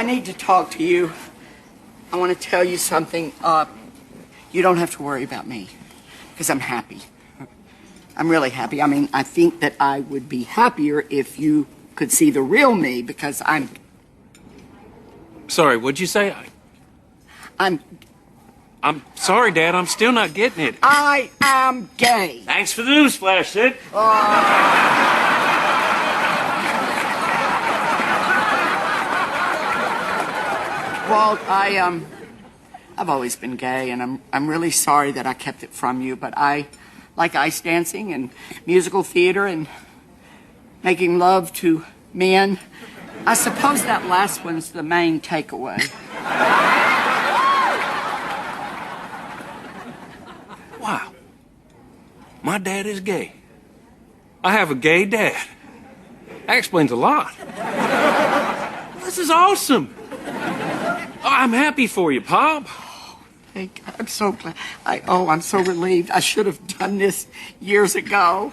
I need to talk to you. I want to tell you something. You don't have to worry about me, because I'm happy. I'm really happy. I mean, I think that I would be happier if you could see the real me, because I'm... Sorry, what'd you say? I'm sorry, Dad. I'm still not getting it. I am gay. Thanks for the newsflash, Sid. Walt, I've always been gay, and I'm really sorry that I kept it from you, but I like ice dancing and musical theater and making love to men. I suppose that last one's the main takeaway. Wow. My dad is gay. I have a gay dad. That explains a lot. This is awesome. I'm happy for you, Pop. Thank God. I'm so glad. I'm so relieved. I should have done this years ago.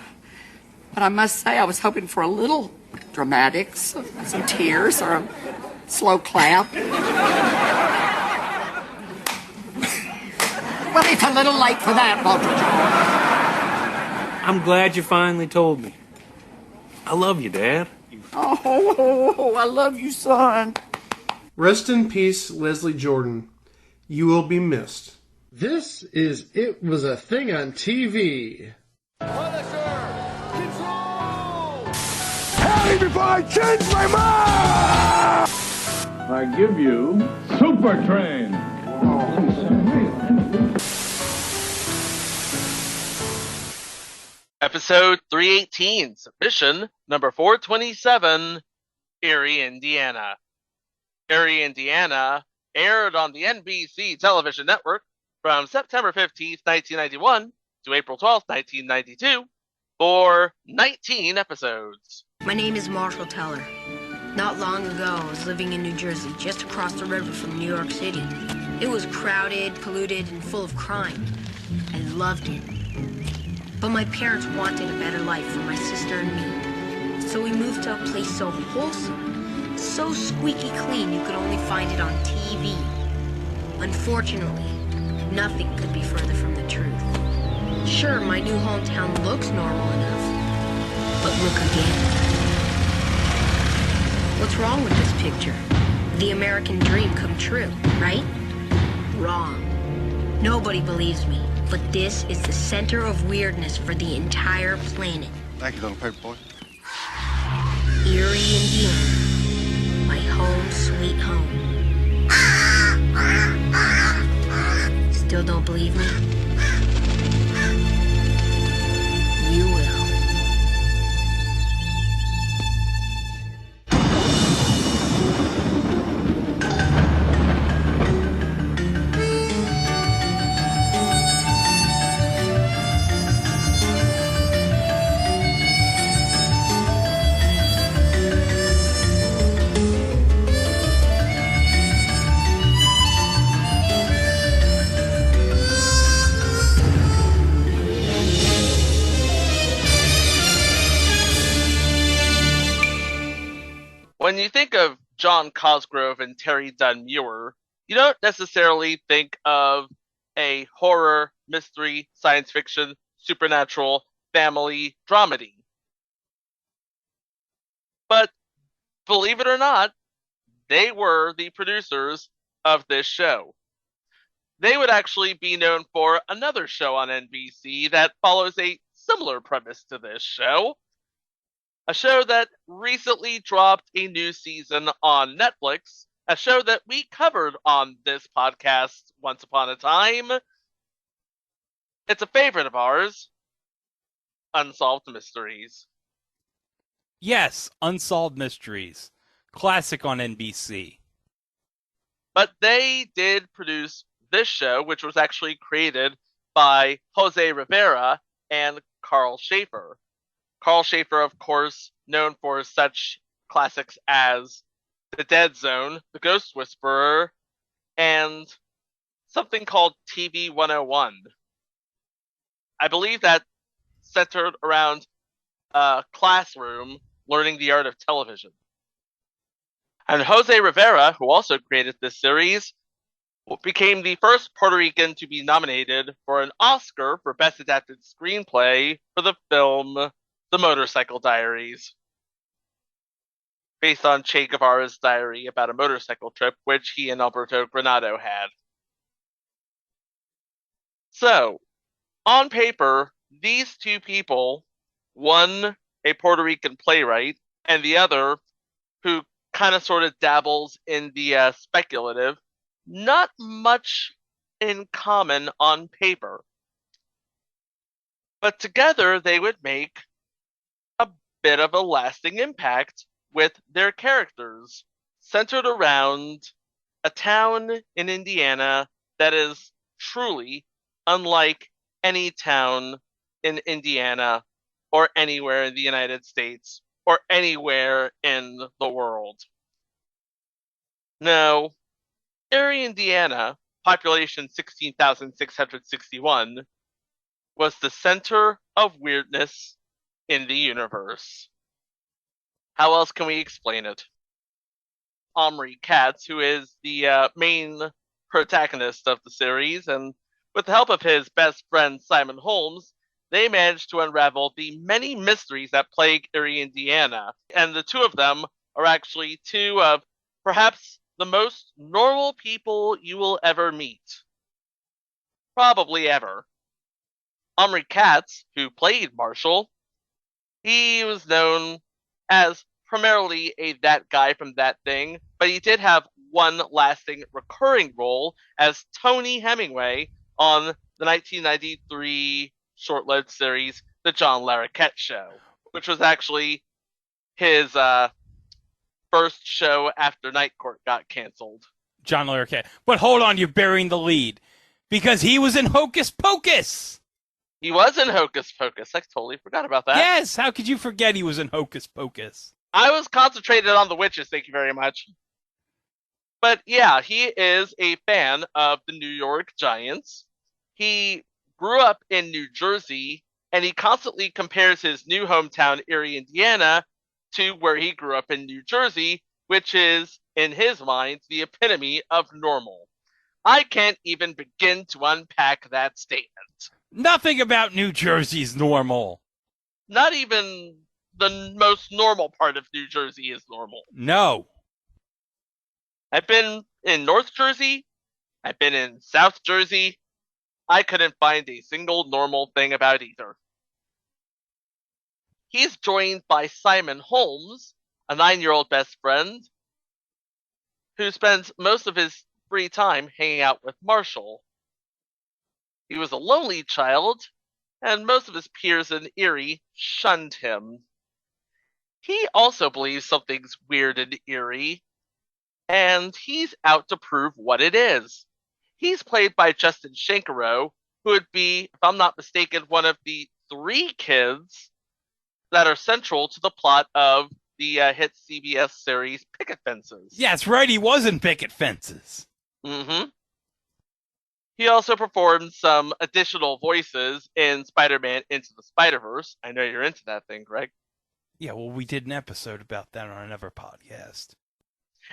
But I must say, I was hoping for a little dramatics, some tears, or a slow clap. Well, it's a little late for that, Walter John. I'm glad you finally told me. I love you, Dad. Oh, I love you, son. Rest in peace, Leslie Jordan. You will be missed. This is It Was a Thing on TV. Punisher! Control! Help me before I change my mind! I give you Super Train. Episode 318, submission number 427, Eerie, Indiana. Eerie, Indiana aired on the NBC television network from September 15th, 1991 to April 12th, 1992 for 19 episodes. My name is Marshall Teller. Not long ago, I was living in New Jersey, just across the river from New York City. It was crowded, polluted, and full of crime. I loved it. But my parents wanted a better life for my sister and me. So we moved to a place so wholesome, so squeaky clean you could only find it on TV. Unfortunately, nothing could be further from the truth. Sure, my new hometown looks normal enough, but look again. What's wrong with this picture? The American dream come true, right? Wrong. Nobody believes me, but this is the center of weirdness for the entire planet. Thank you, little paper boy. Eerie, Indiana. My home, sweet home. Still don't believe me? You will. When you think of John Cosgrove and Terry Dunn Muir, you don't necessarily think of a horror, mystery, science fiction, supernatural, family dramedy. But believe it or not, they were the producers of this show. They would actually be known for another show on NBC that follows a similar premise to this show. A show that recently dropped a new season on Netflix. A show that we covered on this podcast once upon a time. It's a favorite of ours. Unsolved Mysteries. Yes, Unsolved Mysteries. Classic on NBC. But they did produce this show, which was actually created by Jose Rivera and Carl Schaefer. Carl Schaefer, of course, known for such classics as The Dead Zone, The Ghost Whisperer, and something called TV 101. I believe that centered around a classroom learning the art of television. And Jose Rivera, who also created this series, became the first Puerto Rican to be nominated for an Oscar for Best Adapted Screenplay for the film The Motorcycle Diaries, based on Che Guevara's diary about a motorcycle trip which he and Alberto Granado had. So, on paper, these two people, one a Puerto Rican playwright and the other who kind of sort of dabbles in the speculative, not much in common on paper. But together they would make a bit of a lasting impact with their characters, centered around a town in Indiana that is truly unlike any town in Indiana or anywhere in the United States or anywhere in the world. No, Eerie, Indiana, population 16,661, was the center of weirdness in the universe. How else can we explain it? Omri Katz, who is the main protagonist of the series, and with the help of his best friend Simon Holmes, they managed to unravel the many mysteries that plague Eerie, Indiana. And the two of them are actually two of perhaps the most normal people you will ever meet. Probably ever. Omri Katz, who played Marshall, he was known as primarily a that guy from That Thing, but he did have one lasting recurring role as Tony Hemingway on the 1993 short-lived series The John Larroquette Show, which was actually his first show after Night Court got canceled. John Larroquette. But hold on, you're burying the lead. Because he was in Hocus Pocus! He was in Hocus Pocus. I totally forgot about that. Yes, how could you forget he was in Hocus Pocus? I was concentrated on the witches, thank you very much. But yeah, he is a fan of the New York Giants. He grew up in New Jersey, and he constantly compares his new hometown, Eerie, Indiana, to where he grew up in New Jersey, which is, in his mind, the epitome of normal. I can't even begin to unpack that statement. Nothing about New Jersey's normal. Not even the most normal part of New Jersey is normal. No. I've been in North Jersey. I've been in South Jersey. I couldn't find a single normal thing about either. He's joined by Simon Holmes, a 9-year-old best friend, who spends most of his free time hanging out with Marshall. He was a lonely child, and most of his peers in Eerie shunned him. He also believes something's weird in Eerie, and he's out to prove what it is. He's played by Justin Shankaro, who would be, if I'm not mistaken, one of the 3 kids that are central to the plot of the hit CBS series Picket Fences. Yeah, that's right, he was in Picket Fences. Mm-hmm. He also performed some additional voices in Spider-Man Into the Spider-Verse. I know you're into that thing, Greg. Yeah, well, we did an episode about that on another podcast.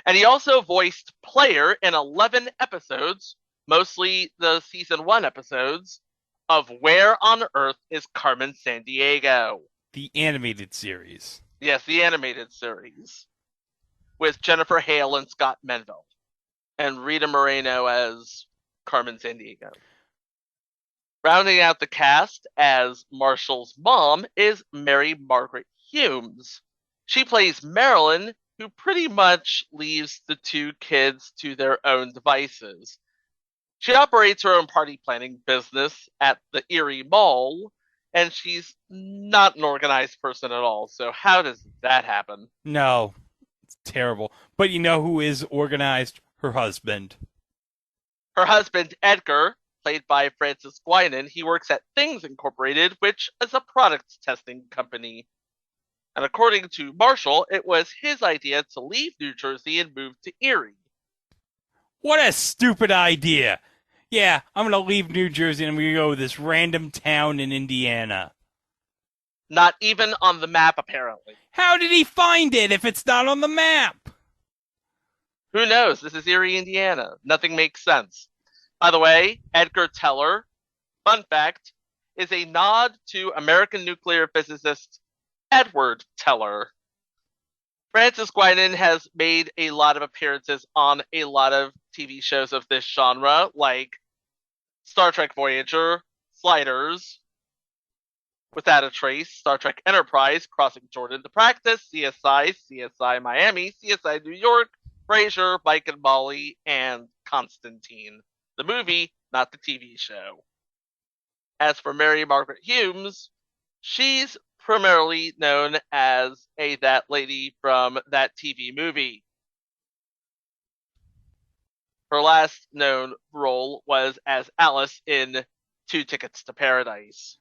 And he also voiced Player in 11 episodes, mostly the season 1 episodes, of Where on Earth is Carmen Sandiego? The animated series. Yes, the animated series. With Jennifer Hale and Scott Menville. And Rita Moreno as Carmen Sandiego. Rounding out the cast as Marshall's mom is Mary Margaret Humes. She plays Marilyn, who pretty much leaves the 2 kids to their own devices. She operates her own party planning business at the Eerie Mall, and she's not an organized person at all, so how does that happen? No, it's terrible. But you know who is organized? Her husband. Her husband, Edgar, played by Francis Guinan, he works at Things Incorporated, which is a product testing company. And according to Marshall, it was his idea to leave New Jersey and move to Eerie. What a stupid idea. Yeah, I'm going to leave New Jersey and I'm going to go to this random town in Indiana. Not even on the map, apparently. How did he find it if it's not on the map? Who knows? This is Eerie, Indiana. Nothing makes sense. By the way, Edgar Teller, fun fact, is a nod to American nuclear physicist Edward Teller. Francis Guinan has made a lot of appearances on a lot of TV shows of this genre, like Star Trek Voyager, Sliders, Without a Trace, Star Trek Enterprise, Crossing Jordan to Practice, CSI, CSI Miami, CSI New York, Frasier, Mike and Molly, and Constantine. The movie, not the TV show. As for Mary Margaret Humes, she's primarily known as that lady from that TV movie. Her last known role was as Alice in 2 Tickets to Paradise.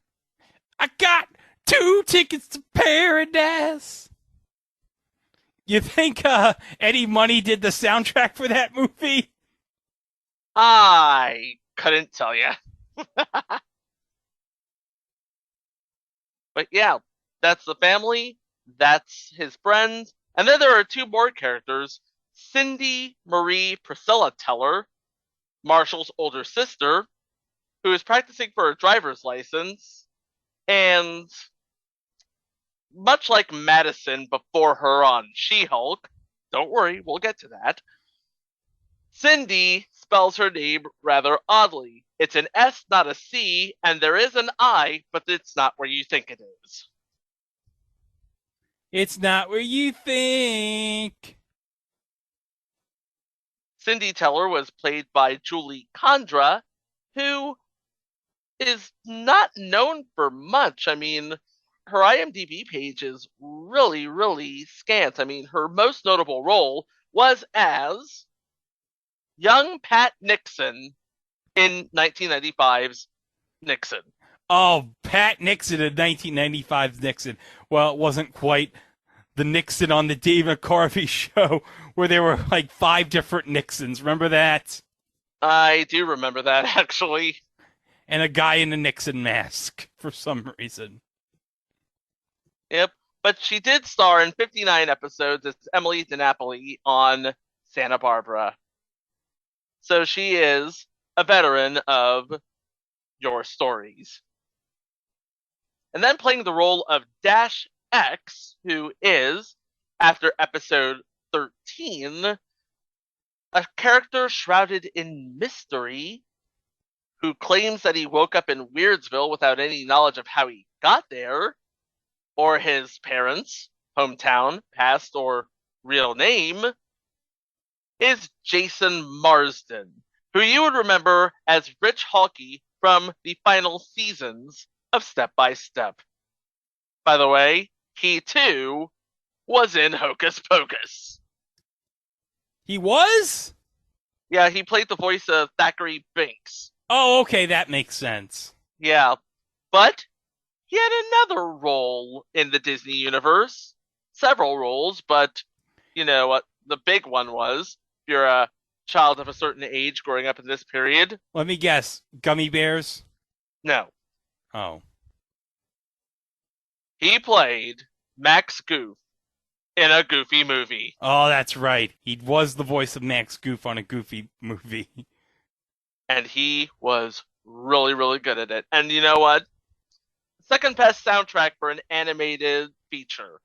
I got 2 tickets to paradise. You think Eddie Money did the soundtrack for that movie? I couldn't tell you. But yeah, that's the family, that's his friends, and then there are 2 more characters, Cindy Marie Priscilla Teller, Marshall's older sister, who is practicing for a driver's license, and much like Madison before her on She-Hulk, don't worry, we'll get to that, Cindy spells her name rather oddly. It's an S, not a C, and there is an I, but it's not where you think it is. It's not where you think. Cindy Teller was played by Julie Condra, who is not known for much. I mean, her IMDb page is really, really scant. I mean, her most notable role was as young Pat Nixon in 1995's Nixon. Oh, Pat Nixon in 1995's Nixon. Well, it wasn't quite the Nixon on the Dave McCarthy show where there were like 5 different Nixons. Remember that? I do remember that, actually. And a guy in a Nixon mask for some reason. Yep. But she did star in 59 episodes as Emily DiNapoli on Santa Barbara. So she is a veteran of your stories. And then playing the role of Dash X, who is, after episode 13, a character shrouded in mystery who claims that he woke up in Weirdsville without any knowledge of how he got there, or his parents, hometown, past, or real name, is Jason Marsden, who you would remember as Rich Halkey from the final seasons of Step by Step. By the way, he too was in Hocus Pocus. He was? Yeah, he played the voice of Thackeray Binks. Oh, okay, that makes sense. Yeah, but he had another role in the Disney universe. Several roles, but, you know, what the big one was, if you're a child of a certain age growing up in this period. Let me guess. Gummy bears? No. Oh. He played Max Goof in a Goofy movie. Oh, that's right. He was the voice of Max Goof on a Goofy movie. And he was really, really good at it. And you know what? Second best soundtrack for an animated feature.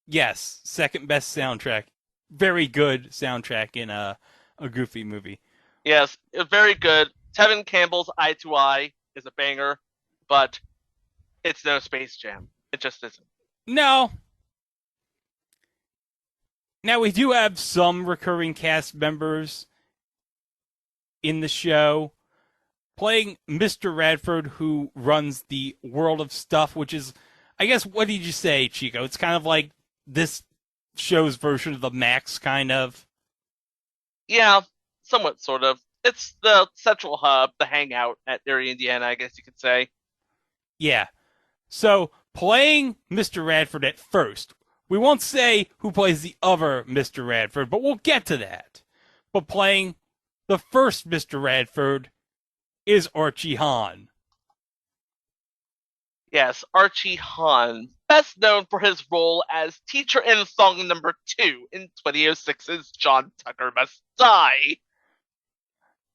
Yes, second best soundtrack. Very good soundtrack in a Goofy movie. Yes, very good. Tevin Campbell's Eye to Eye is a banger, but it's no Space Jam. It just isn't. No. Now, we do have some recurring cast members in the show. Playing Mr. Radford, who runs the World of Stuff, which is, I guess, what did you say, Chico? It's kind of like this show's version of the Max, kind of. Yeah, somewhat, sort of. It's the central hub, the hangout at Eerie, Indiana, I guess you could say. Yeah. So, playing Mr. Radford at first, we won't say who plays the other Mr. Radford, but we'll get to that. But playing the first Mr. Radford is Archie Hahn. Yes, Archie Hahn, best known for his role as teacher in song number 2 in 2006's John Tucker Must Die.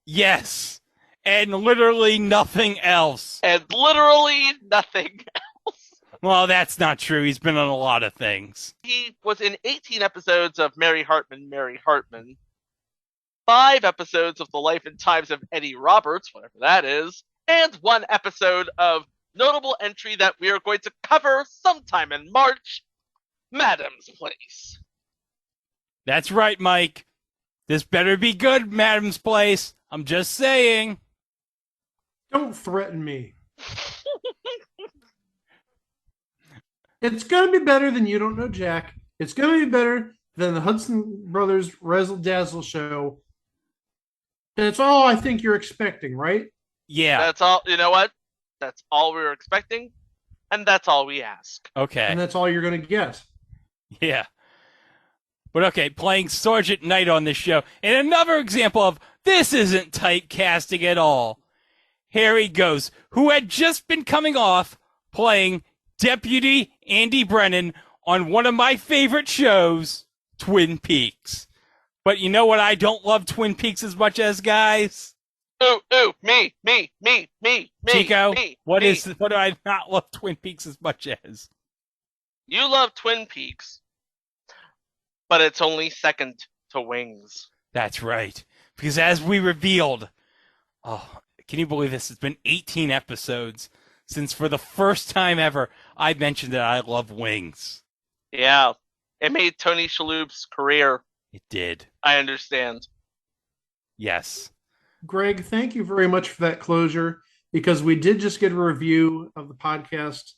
Yes. And literally nothing else. And literally nothing else. Well, that's not true. He's been on a lot of things. He was in 18 episodes of Mary Hartman, 5 episodes of The Life and Times of Eddie Roberts, whatever that is, and 1 episode of notable entry that we are going to cover sometime in March, Madam's Place. That's right, Mike. This better be good, Madam's Place. I'm just saying. Don't threaten me. It's going to be better than You Don't Know Jack. It's going to be better than the Hudson Brothers Razzle Dazzle show. And it's all I think you're expecting, right? Yeah. That's all. You know what? That's all we were expecting, and that's all we ask. Okay. And that's all you're going to get. Yeah. But okay, playing Sergeant Knight on this show. And another example of this isn't typecasting at all. Here he goes, who had just been coming off playing Deputy Andy Brennan on one of my favorite shows, Twin Peaks. But you know what I don't love Twin Peaks as much as, guys? Ooh, me. Chico, me, what me. do I not love Twin Peaks as much as? You love Twin Peaks, but it's only second to Wings. That's right. Because as we revealed, can you believe this? It's been 18 episodes since for the first time ever I mentioned that I love Wings. Yeah, it made Tony Shalhoub's career. It did. I understand. Yes. Greg, thank you very much for that closure, because we did just get a review of the podcast.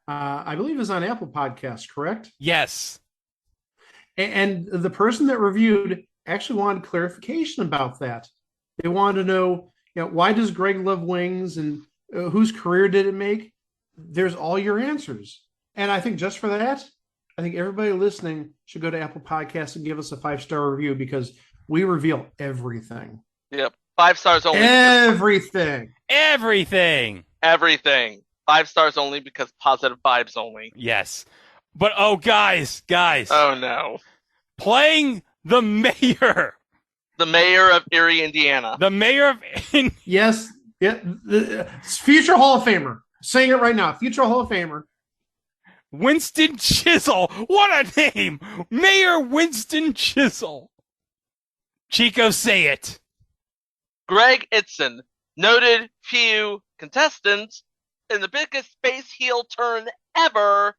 I believe it's on Apple Podcasts, correct? Yes. And the person that reviewed actually wanted clarification about that. They wanted to know, why does Greg love Wings, and whose career did it make? There's all your answers. And I think just for that, I think everybody listening should go to Apple Podcasts and give us a 5-star review, because we reveal everything. Yep. 5 stars only. Everything. 5 stars only because positive vibes only. Yes. But, guys. Oh, no. Playing the mayor. The mayor of Eerie, Indiana. The mayor of... Yes. Yeah. Future Hall of Famer. Saying it right now. Future Hall of Famer. Winston Chisel. What a name. Mayor Winston Chisel. Chico, say it. Greg Itzen, noted few contestant in the biggest face heel turn ever.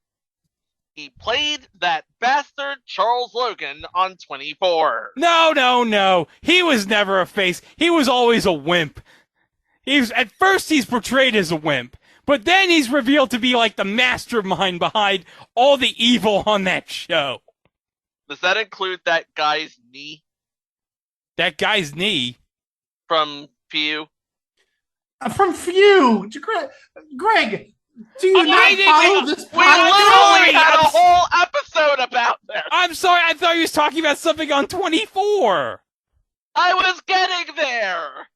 He played that bastard Charles Logan on 24. No. He was never a face. He was always a wimp. At first he's portrayed as a wimp, but then he's revealed to be like the mastermind behind all the evil on that show. Does that include that guy's knee? That guy's knee? From Few? From Few! Greg, do you not follow this podcast? We literally had a whole episode about this! I'm sorry, I thought he was talking about something on 24! I was getting there!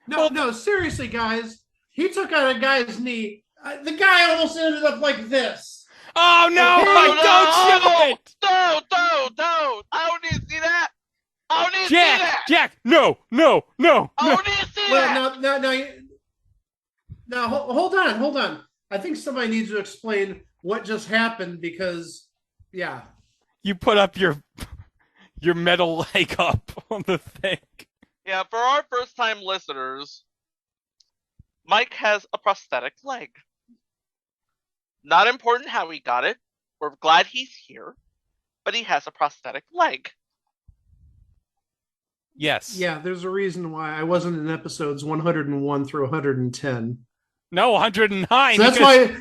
No, seriously, guys. He took out a guy's knee. The guy almost ended up like this. Oh, no! Don't show it! Don't! I don't need to see that! I don't need to see that! Jack! No! I don't need to see that! Now, hold on. I think somebody needs to explain what just happened, because, yeah. You put up your metal leg up on the thing. Yeah, for our first-time listeners, Mike has a prosthetic leg. Not important how he got it. We're glad he's here, but he has a prosthetic leg. Yes. Yeah, there's a reason why I wasn't in episodes 101 through 110. No, 109. So that's why...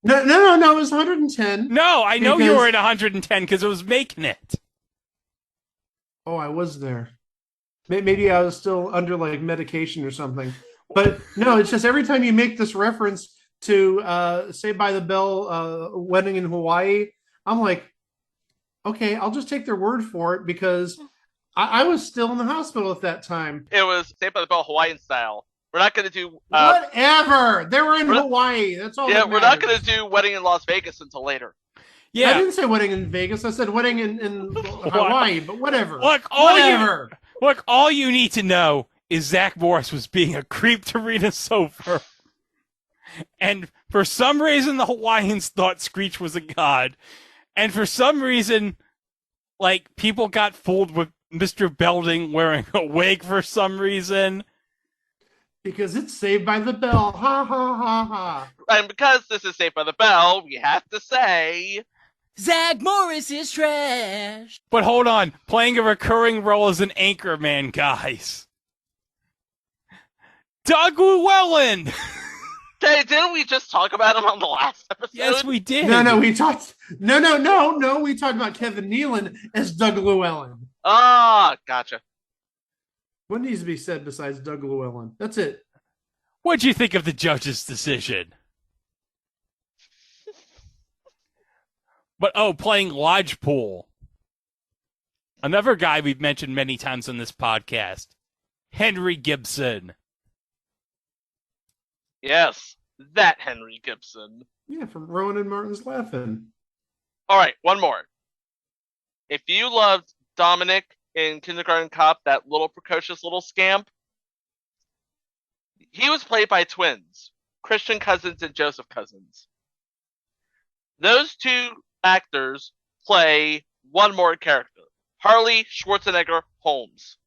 No, it was 110. No, I know you were at 110 because it was making it. Oh, I was there. Maybe I was still under medication or something. But no, it's just every time you make this reference to Saved by the Bell wedding in Hawaii, I'm like, okay, I'll just take their word for it, because I was still in the hospital at that time. It was Saved by the Bell Hawaiian style. We're not going to do. Whatever. They were in Hawaii. That's all. Yeah, that we're not matters. going to do Wedding in Las Vegas until later. Yeah. I didn't say wedding in Vegas. I said wedding in Hawaii. But whatever. Look, all you need to know is Zach Morris was being a creep to Rena Sofer. And for some reason, the Hawaiians thought Screech was a god. And for some reason, like, people got fooled with Mr. Belding wearing a wig for some reason. Because it's Saved by the Bell. Ha, ha, ha, ha. And because this is Saved by the Bell, we have to say... Zach Morris is trash. But hold on. Playing a recurring role as an anchorman, guys. Doug Llewellyn! Hey, didn't we just talk about him on the last episode? Yes, we did. No, we talked. No. We talked about Kevin Nealon as Doug Llewellyn. Ah, gotcha. What needs to be said besides Doug Llewellyn? That's it. What'd you think of the judge's decision? But, playing Lodgepool. Another guy we've mentioned many times on this podcast. Henry Gibson. Yes, that Henry Gibson. Yeah, from Rowan and Martin's Laughing. All right, one more. If you loved Dominic in Kindergarten Cop, that little precocious little scamp, he was played by twins, Christian Cousins and Joseph Cousins. Those two actors play one more character, Harley Schwarzenegger Holmes.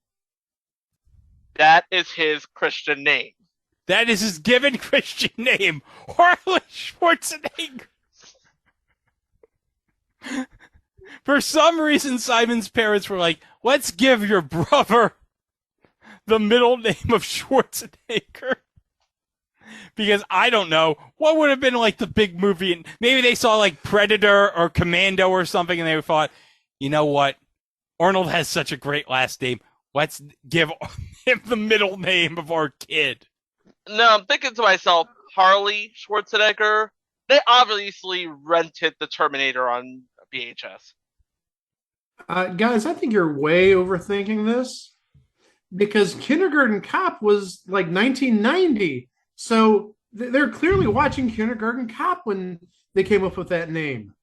That is his Christian name. That is his given Christian name, Harley Schwarzenegger. For some reason, Simon's parents were like, let's give your brother the middle name of Schwarzenegger. Because I don't know, what would have been like the big movie? Maybe they saw like Predator or Commando or something and they thought, you know what? Arnold has such a great last name. Let's give him the middle name of our kid. No, I'm thinking to myself, Harley Schwarzenegger, they obviously rented the Terminator on VHS. Guys, I think you're way overthinking this because Kindergarten Cop was like 1990. So they're clearly watching Kindergarten Cop when they came up with that name.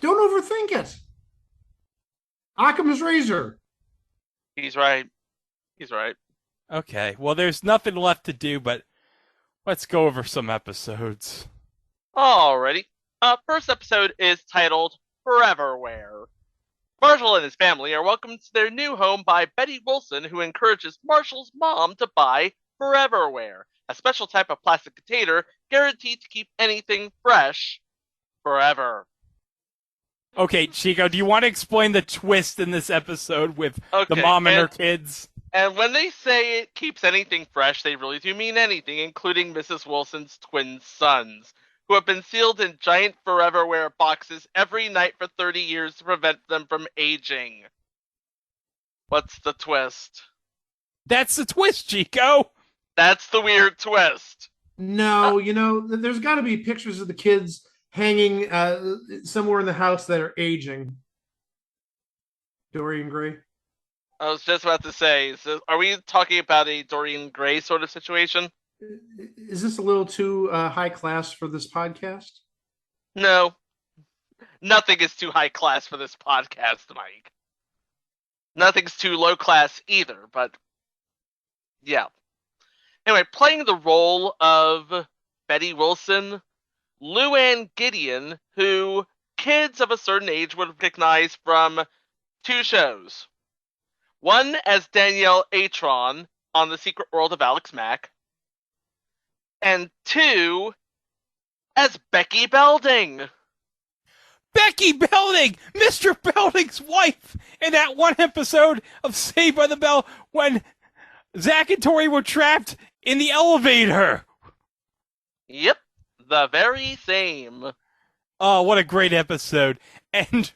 Don't overthink it. Occam's razor. He's right. Okay, well, there's nothing left to do, but let's go over some episodes. Alrighty. First episode is titled Foreverware. Marshall and his family are welcomed to their new home by Betty Wilson, who encourages Marshall's mom to buy Foreverware, a special type of plastic container guaranteed to keep anything fresh forever. Okay, Chico, do you want to explain the twist in this episode with the mom and her kids? And when they say it keeps anything fresh, they really do mean anything, including Mrs. Wilson's twin sons, who have been sealed in giant Foreverware boxes every night for 30 years to prevent them from aging. What's the twist? That's the twist, Chico! That's the weird twist. No, there's got to be pictures of the kids hanging somewhere in the house that are aging. Dorian Gray. I was just about to say, so are we talking about a Dorian Gray sort of situation? Is this a little too high class for this podcast? No. Nothing is too high class for this podcast, Mike. Nothing's too low class either, but yeah. Anyway, playing the role of Betty Wilson, Luann Gideon, who kids of a certain age would recognize from two shows. One as Danielle Atron on The Secret World of Alex Mack, and two as Becky Belding. Becky Belding! Mr. Belding's wife! In that one episode of Saved by the Bell when Zach and Tori were trapped in the elevator. Yep, the very same. Oh, what a great episode. And,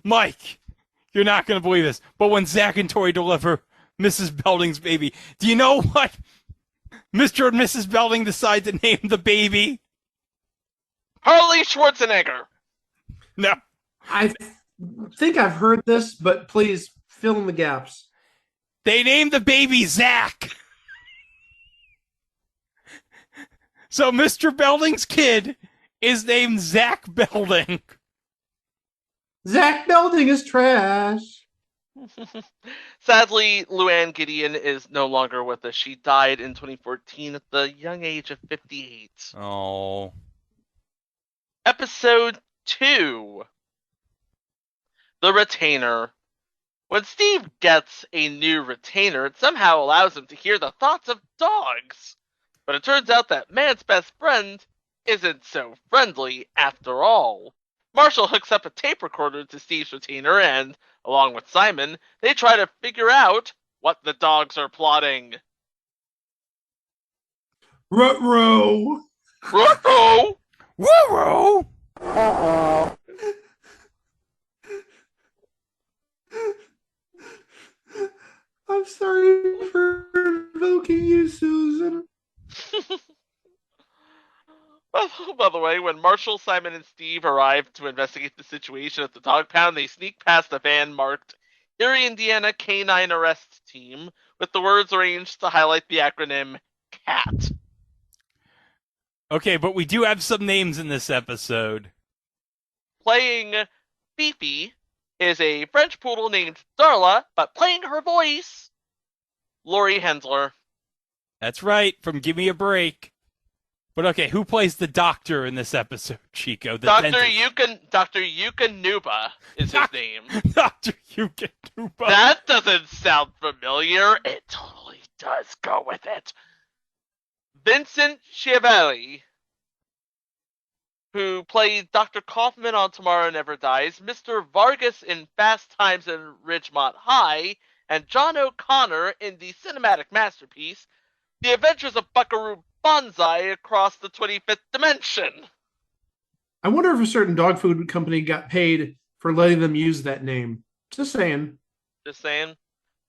Mike, you're not going to believe this, but when Zach and Tori deliver Mrs. Belding's baby, do you know what Mr. and Mrs. Belding decide to name the baby? Harley Schwarzenegger. No. I think I've heard this, but please fill in the gaps. They named the baby Zach. So Mr. Belding's kid is named Zach Belding. Zach Belding is trash. Sadly, Luann Gideon is no longer with us. She died in 2014 at the young age of 58. Oh. Episode 2. The Retainer. When Steve gets a new retainer, it somehow allows him to hear the thoughts of dogs. But it turns out that man's best friend isn't so friendly after all. Marshall hooks up a tape recorder to Steve's retainer and, along with Simon, they try to figure out what the dogs are plotting. Ruh-roh. Ruh-roh! Woo-row! I'm sorry for invoking you, Susan. By the way, when Marshall, Simon, and Steve arrive to investigate the situation at the dog pound, they sneak past a van marked Eerie, Indiana Canine Arrest Team, with the words arranged to highlight the acronym CAT. Okay, but we do have some names in this episode. Playing Fifi is a French poodle named Darla, but playing her voice, Lori Hensler. That's right, from Give Me a Break. But okay, who plays the doctor in this episode, Chico? Dr. Yuka Nuba is his name. Dr. Yuka Nuba. That doesn't sound familiar. It totally does. Go with it. Vincent Schiavelli, who played Dr. Kaufman on Tomorrow Never Dies, Mr. Vargas in Fast Times in Ridgemont High, and John O'Connor in the cinematic masterpiece, The Adventures of Buckaroo Banzai Across the 25th Dimension. I wonder if a certain dog food company got paid for letting them use that name. Just saying. Just saying.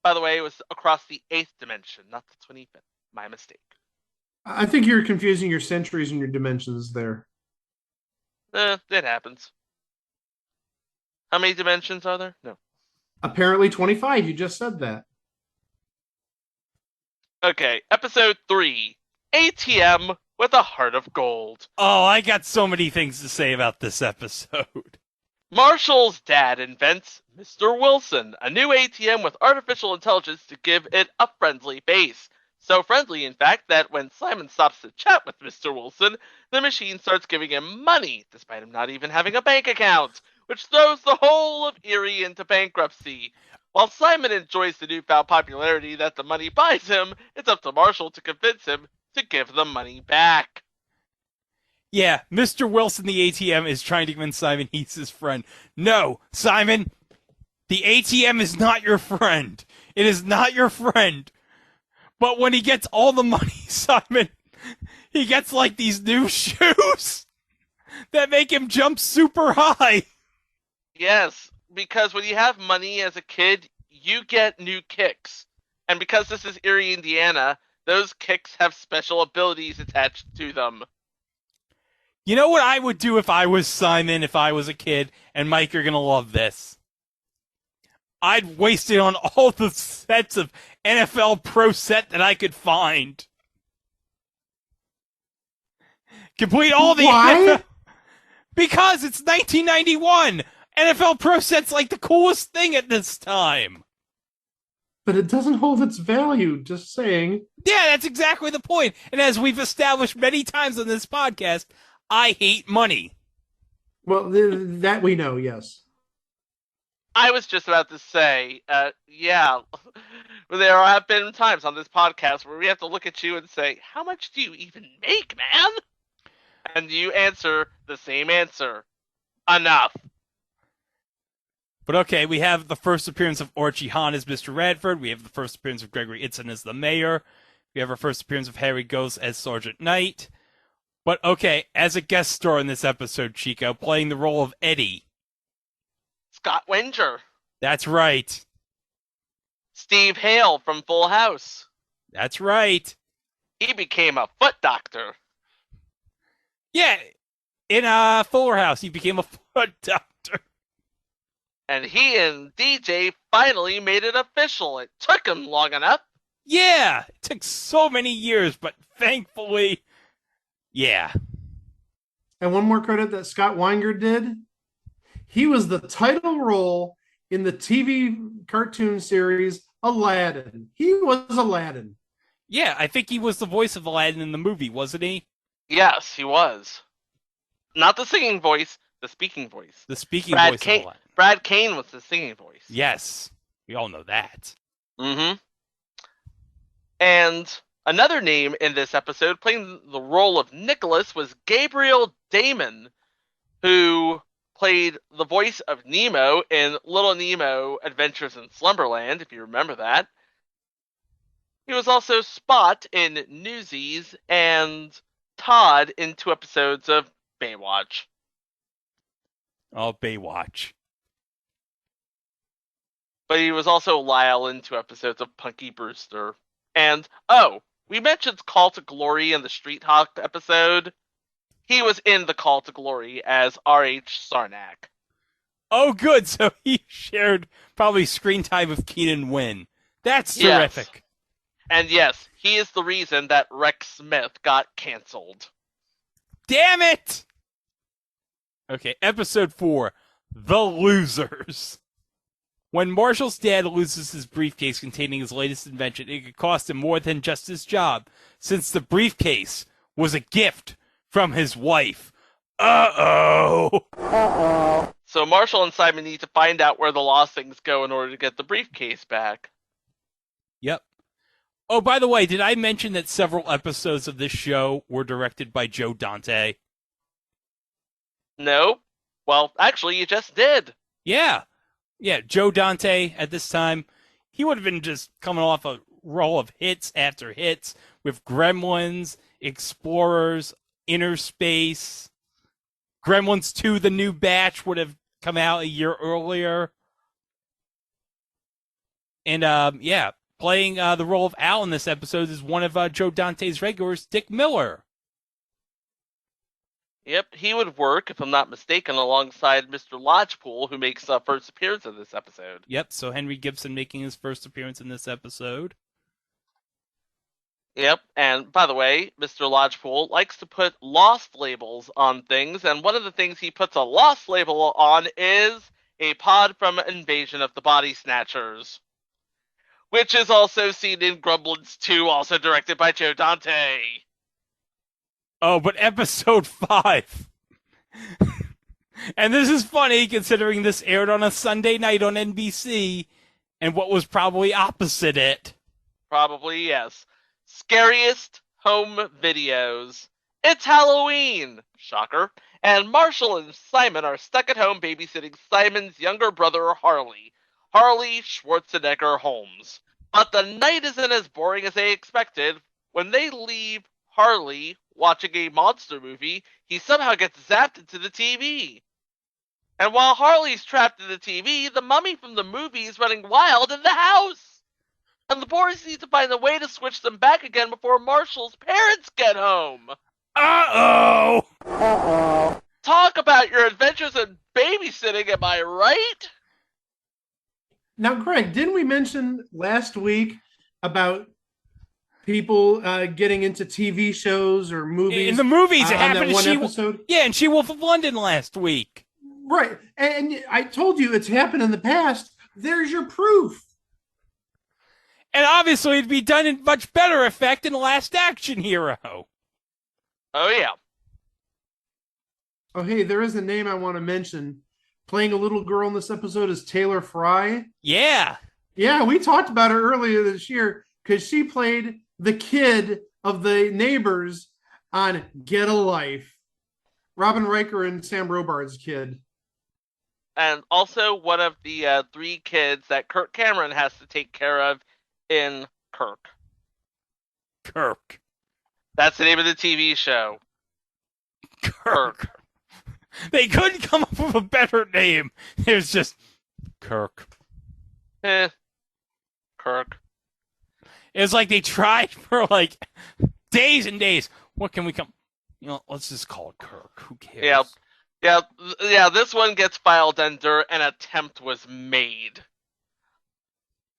By the way, it was across the 8th dimension, not the 25th. My mistake. I think you're confusing your centuries and your dimensions there. It happens. How many dimensions are there? No. Apparently 25. You just said that. Okay, episode 3. ATM with a heart of gold. Oh, I got so many things to say about this episode. Marshall's dad invents Mr. Wilson, a new ATM with artificial intelligence to give it a friendly base. So friendly, in fact, that when Simon stops to chat with Mr. Wilson, the machine starts giving him money, despite him not even having a bank account, which throws the whole of Eerie into bankruptcy. While Simon enjoys the newfound popularity that the money buys him, it's up to Marshall to convince him to give the money back. Yeah, Mr. Wilson, the ATM, is trying to convince Simon he's his friend. No, Simon, the ATM is not your friend. It is not your friend. But when he gets all the money, Simon, he gets like these new shoes that make him jump super high. Yes, because when you have money as a kid, you get new kicks. And because this is Eerie, Indiana, those kicks have special abilities attached to them. You know what I would do if I was Simon, if I was a kid? And Mike, you're going to love this. I'd waste it on all the sets of NFL Pro Set that I could find. Complete all the Why? NFL... Because it's 1991. NFL Pro Set's like the coolest thing at this time. But it doesn't hold its value, just saying. Yeah, that's exactly the point. And as we've established many times on this podcast, I hate money. Well, that we know, yes. I was just about to say, yeah, there have been times on this podcast where we have to look at you and say, how much do you even make, man? And you answer the same answer. Enough. But okay, we have the first appearance of Archie Hahn as Mr. Radford. We have the first appearance of Gregory Itzin as the mayor. We have our first appearance of Harry Ghost as Sergeant Knight. But okay, as a guest star in this episode, Chico, playing the role of Eddie. Scott Wenger. That's right. Steve Hale from Full House. That's right. He became a foot doctor. Yeah, in Fuller House, he became a foot doctor. And he and DJ finally made it official. It took him long enough. Yeah, it took so many years, but thankfully, Yeah. And one more credit that Scott Weinger did. He was the title role in the TV cartoon series Aladdin. He was Aladdin. Yeah, I think he was the voice of Aladdin in the movie, wasn't he? Yes, he was. Not the singing voice, the speaking voice. The speaking voice of Aladdin. Brad Kane was the singing voice. Yes, we all know that. Mm-hmm. And another name in this episode playing the role of Nicholas was Gabriel Damon, who played the voice of Nemo in Little Nemo Adventures in Slumberland, if you remember that. He was also Spot in Newsies and Todd in 2 episodes of Baywatch. Oh, Baywatch. But he was also Lyle in 2 episodes of Punky Brewster. And, we mentioned Call to Glory in the Street Hawk episode. He was in the Call to Glory as R.H. Sarnak. Oh, good. So he shared probably screen time with Keenan Wynn. That's terrific. Yes. And yes, he is the reason that Rex Smith got canceled. Damn it! Okay, episode 4, The Losers. When Marshall's dad loses his briefcase containing his latest invention, it could cost him more than just his job, since the briefcase was a gift from his wife. Uh-oh! So Marshall and Simon need to find out where the lost things go in order to get the briefcase back. Yep. Oh, by the way, did I mention that several episodes of this show were directed by Joe Dante? No. Well, actually, you just did. Yeah. Yeah, Joe Dante at this time, he would have been just coming off a roll of hits after hits with Gremlins, Explorers, Inner Space. Gremlins 2, The New Batch, would have come out a year earlier. And, playing the role of Al in this episode is one of Joe Dante's regulars, Dick Miller. Yep, he would work, if I'm not mistaken, alongside Mr. Lodgepool, who makes a first appearance in this episode. Yep, so Henry Gibson making his first appearance in this episode. Yep, and by the way, Mr. Lodgepool likes to put lost labels on things, and one of the things he puts a lost label on is a pod from Invasion of the Body Snatchers, which is also seen in Gremlins 2, also directed by Joe Dante. Oh, but episode 5. And this is funny considering this aired on a Sunday night on NBC and what was probably opposite it. Probably, yes. Scariest home videos. It's Halloween! Shocker. And Marshall and Simon are stuck at home babysitting Simon's younger brother, Harley Schwarzenegger Holmes. But the night isn't as boring as they expected. When they leave Harley watching a monster movie, he somehow gets zapped into the TV. And while Harley's trapped in the TV, the mummy from the movie is running wild in the house. And the boys need to find a way to switch them back again before Marshall's parents get home. Uh-oh! Talk about your adventures in babysitting, am I right? Now, Greg, didn't we mention last week about people getting into TV shows or movies? In the movies, it happened in in one episode. Yeah, in She-Wolf of London last week. Right. And I told you it's happened in the past. There's your proof. And obviously it'd be done in much better effect in Last Action Hero. Oh, yeah. Oh, hey, there is a name I want to mention. Playing a little girl in this episode is Taylor Fry. Yeah. Yeah, we talked about her earlier this year because she played the kid of the neighbors on Get a Life. Robin Riker and Sam Robards' kid. And also one of the 3 kids that Kirk Cameron has to take care of in Kirk. Kirk. That's the name of the TV show. Kirk. They couldn't come up with a better name. There's just Kirk. Kirk. It's like they tried for like days and days. What can we come? Let's just call it Kirk. Who cares? Yeah. This one gets filed under an attempt was made.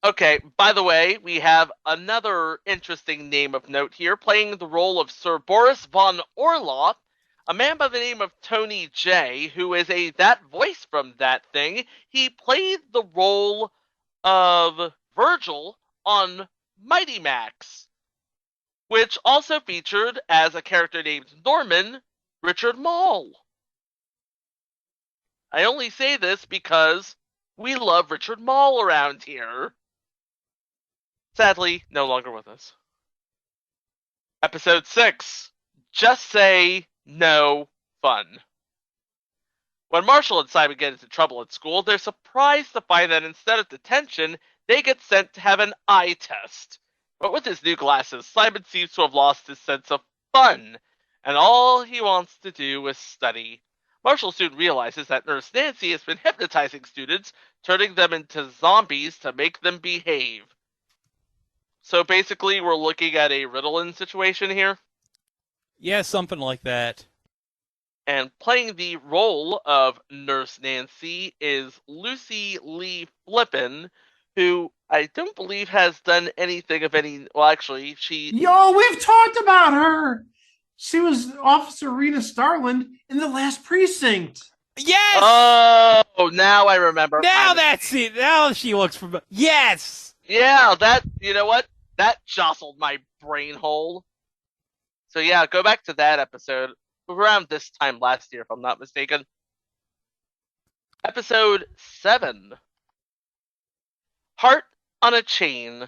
Okay, by the way, we have another interesting name of note here, playing the role of Sir Boris von Orloff, a man by the name of Tony J, who is that voice from that thing. He played the role of Virgil on Mighty Max, which also featured, as a character named Norman, Richard Mall. I only say this because we love Richard Mall around here. Sadly, no longer with us. Episode 6. Just Say No Fun. When Marshall and Simon get into trouble at school, they're surprised to find that instead of detention, they get sent to have an eye test. But with his new glasses, Simon seems to have lost his sense of fun, and all he wants to do is study. Marshall soon realizes that Nurse Nancy has been hypnotizing students, turning them into zombies to make them behave. So basically, we're looking at a Ritalin situation here. Yeah, something like that. And playing the role of Nurse Nancy is Lucy Lee Flippin, who I don't believe has done anything of any... Well, actually, she... Yo, we've talked about her. She was Officer Rena Starland in The Last Precinct. Yes! Oh, now I remember. Now that's it. Now she looks from... Yes! Yeah, that... You know what? That jostled my brain hole. So yeah, go back to that episode. Around this time last year, if I'm not mistaken. Episode 7. Heart on a Chain.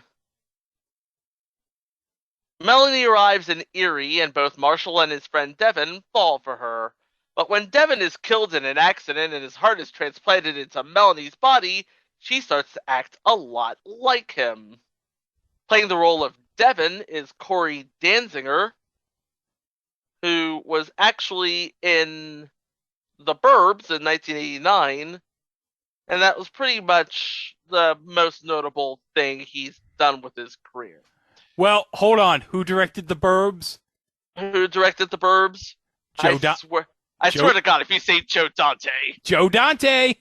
Melanie arrives in Eerie, and both Marshall and his friend Devin fall for her. But when Devin is killed in an accident and his heart is transplanted into Melanie's body, she starts to act a lot like him. Playing the role of Devin is Corey Danziger, who was actually in The Burbs in 1989, and that was pretty much the most notable thing he's done with his career. Well, hold on. Who directed The Burbs? Who directed The Burbs? I swear to God, if you say Joe Dante. Joe Dante!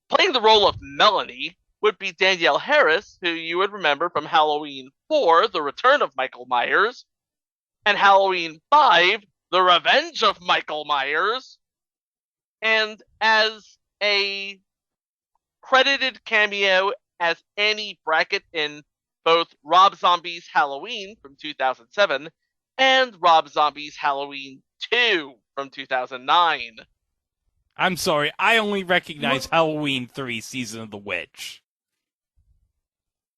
Playing the role of Melanie would be Danielle Harris, who you would remember from Halloween 4, The Return of Michael Myers, and Halloween 5, The Revenge of Michael Myers, and as a credited cameo as Annie Brackett in both Rob Zombie's Halloween from 2007 and Rob Zombie's Halloween 2 from 2009. I'm sorry, I only recognize Halloween 3 Season of the Witch.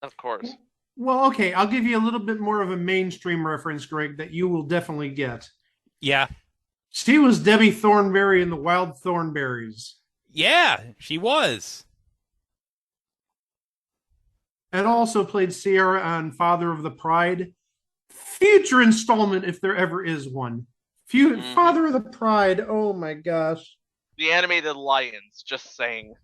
Of course. Well, okay, I'll give you a little bit more of a mainstream reference, Greg, that you will definitely get. Yeah. She was Debbie Thornberry in The Wild Thornberries. Yeah, she was. And also played Sierra on Father of the Pride. Future installment, if there ever is one. Father of the Pride, oh my gosh. The Animated Lions, just saying.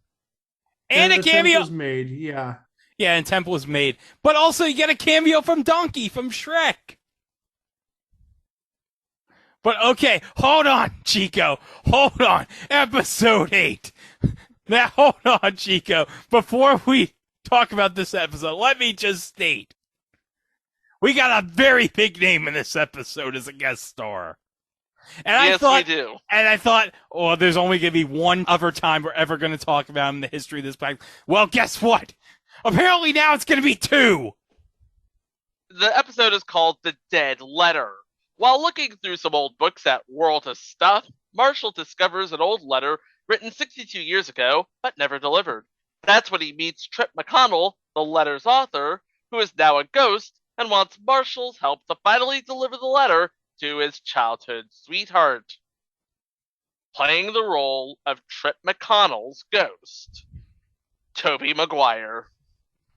And a cameo was made, yeah. Yeah, and Temple was made. But also you get a cameo from Donkey from Shrek. But okay, hold on, Chico. Hold on. Episode 8. Now, hold on, Chico. Before we talk about this episode, let me just state. We got a very big name in this episode as a guest star. And yes, we do. And I thought, oh, there's only going to be one other time we're ever going to talk about him in the history of this pack. Well, guess what? Apparently now it's going to be 2. The episode is called The Dead Letter. While looking through some old books at World of Stuff, Marshall discovers an old letter written 62 years ago, but never delivered. That's when he meets Trip McConnell, the letter's author, who is now a ghost and wants Marshall's help to finally deliver the letter to his childhood sweetheart. Playing the role of Trip McConnell's ghost, Tobey Maguire.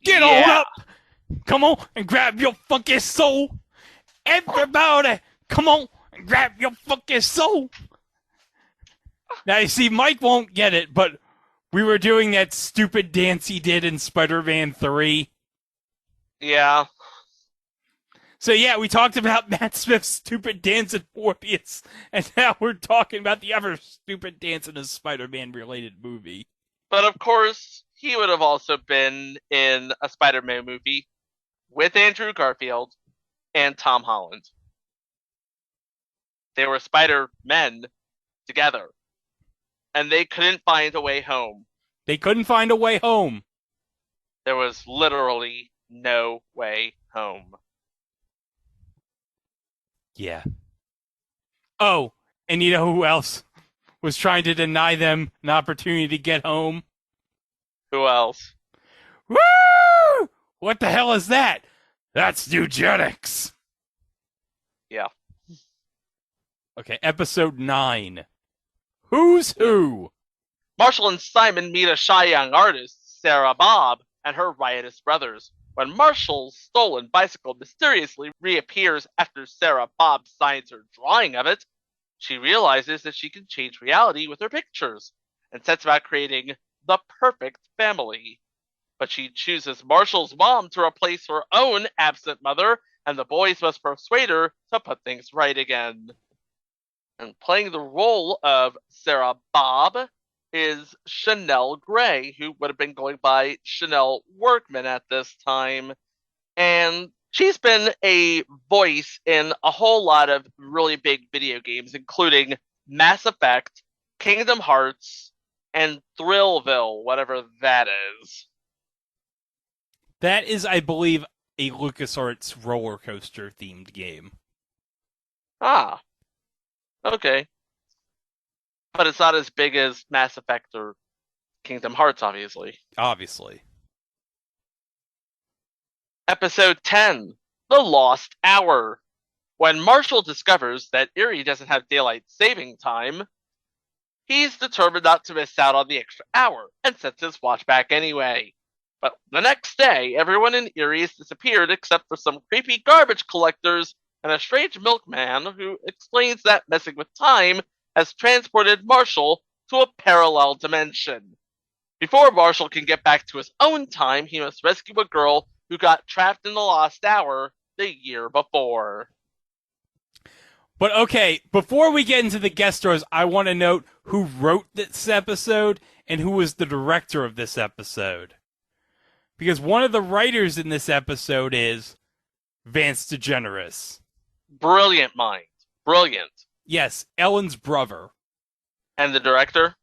Get on up! Come on and grab your funky soul! Everybody, come on and grab your funky soul! Now, you see, Mike won't get it, but we were doing that stupid dance he did in Spider-Man 3. Yeah. So, yeah, we talked about Matt Smith's stupid dance in Morbius, and now we're talking about the other stupid dance in a Spider-Man-related movie. But, of course, he would have also been in a Spider-Man movie with Andrew Garfield and Tom Holland. They were Spider-Men together, and they couldn't find a way home. They couldn't find a way home. There was literally no way home. Yeah. Oh, and you know who else was trying to deny them an opportunity to get home? Who else? Woo! What the hell is that? That's eugenics. Yeah. Okay, episode 9. Who's Who? Marshall and Simon meet a shy young artist, Sarah Bob, and her riotous brothers. When Marshall's stolen bicycle mysteriously reappears after Sarah Bob signs her drawing of it, she realizes that she can change reality with her pictures, and sets about creating the perfect family. But she chooses Marshall's mom to replace her own absent mother, and the boys must persuade her to put things right again. And playing the role of Sarah Bob is Chanel Gray, who would have been going by Chanel Workman at this time. And she's been a voice in a whole lot of really big video games, including Mass Effect, Kingdom Hearts, and Thrillville, whatever that is. That is, I believe, a LucasArts roller coaster themed game. Ah. Okay. But it's not as big as Mass Effect or Kingdom Hearts, obviously. Obviously. Episode 10, The Lost Hour. When Marshall discovers that Eerie doesn't have daylight saving time, he's determined not to miss out on the extra hour and sets his watch back anyway. But the next day, everyone in Eerie has disappeared except for some creepy garbage collectors and a strange milkman who explains that messing with time has transported Marshall to a parallel dimension. Before Marshall can get back to his own time, he must rescue a girl who got trapped in the lost hour the year before. But okay, before we get into the guest stars, I want to note who wrote this episode and who was the director of this episode. Because one of the writers in this episode is Vance DeGeneres. Brilliant mind. Brilliant. Yes, Ellen's brother. And the director?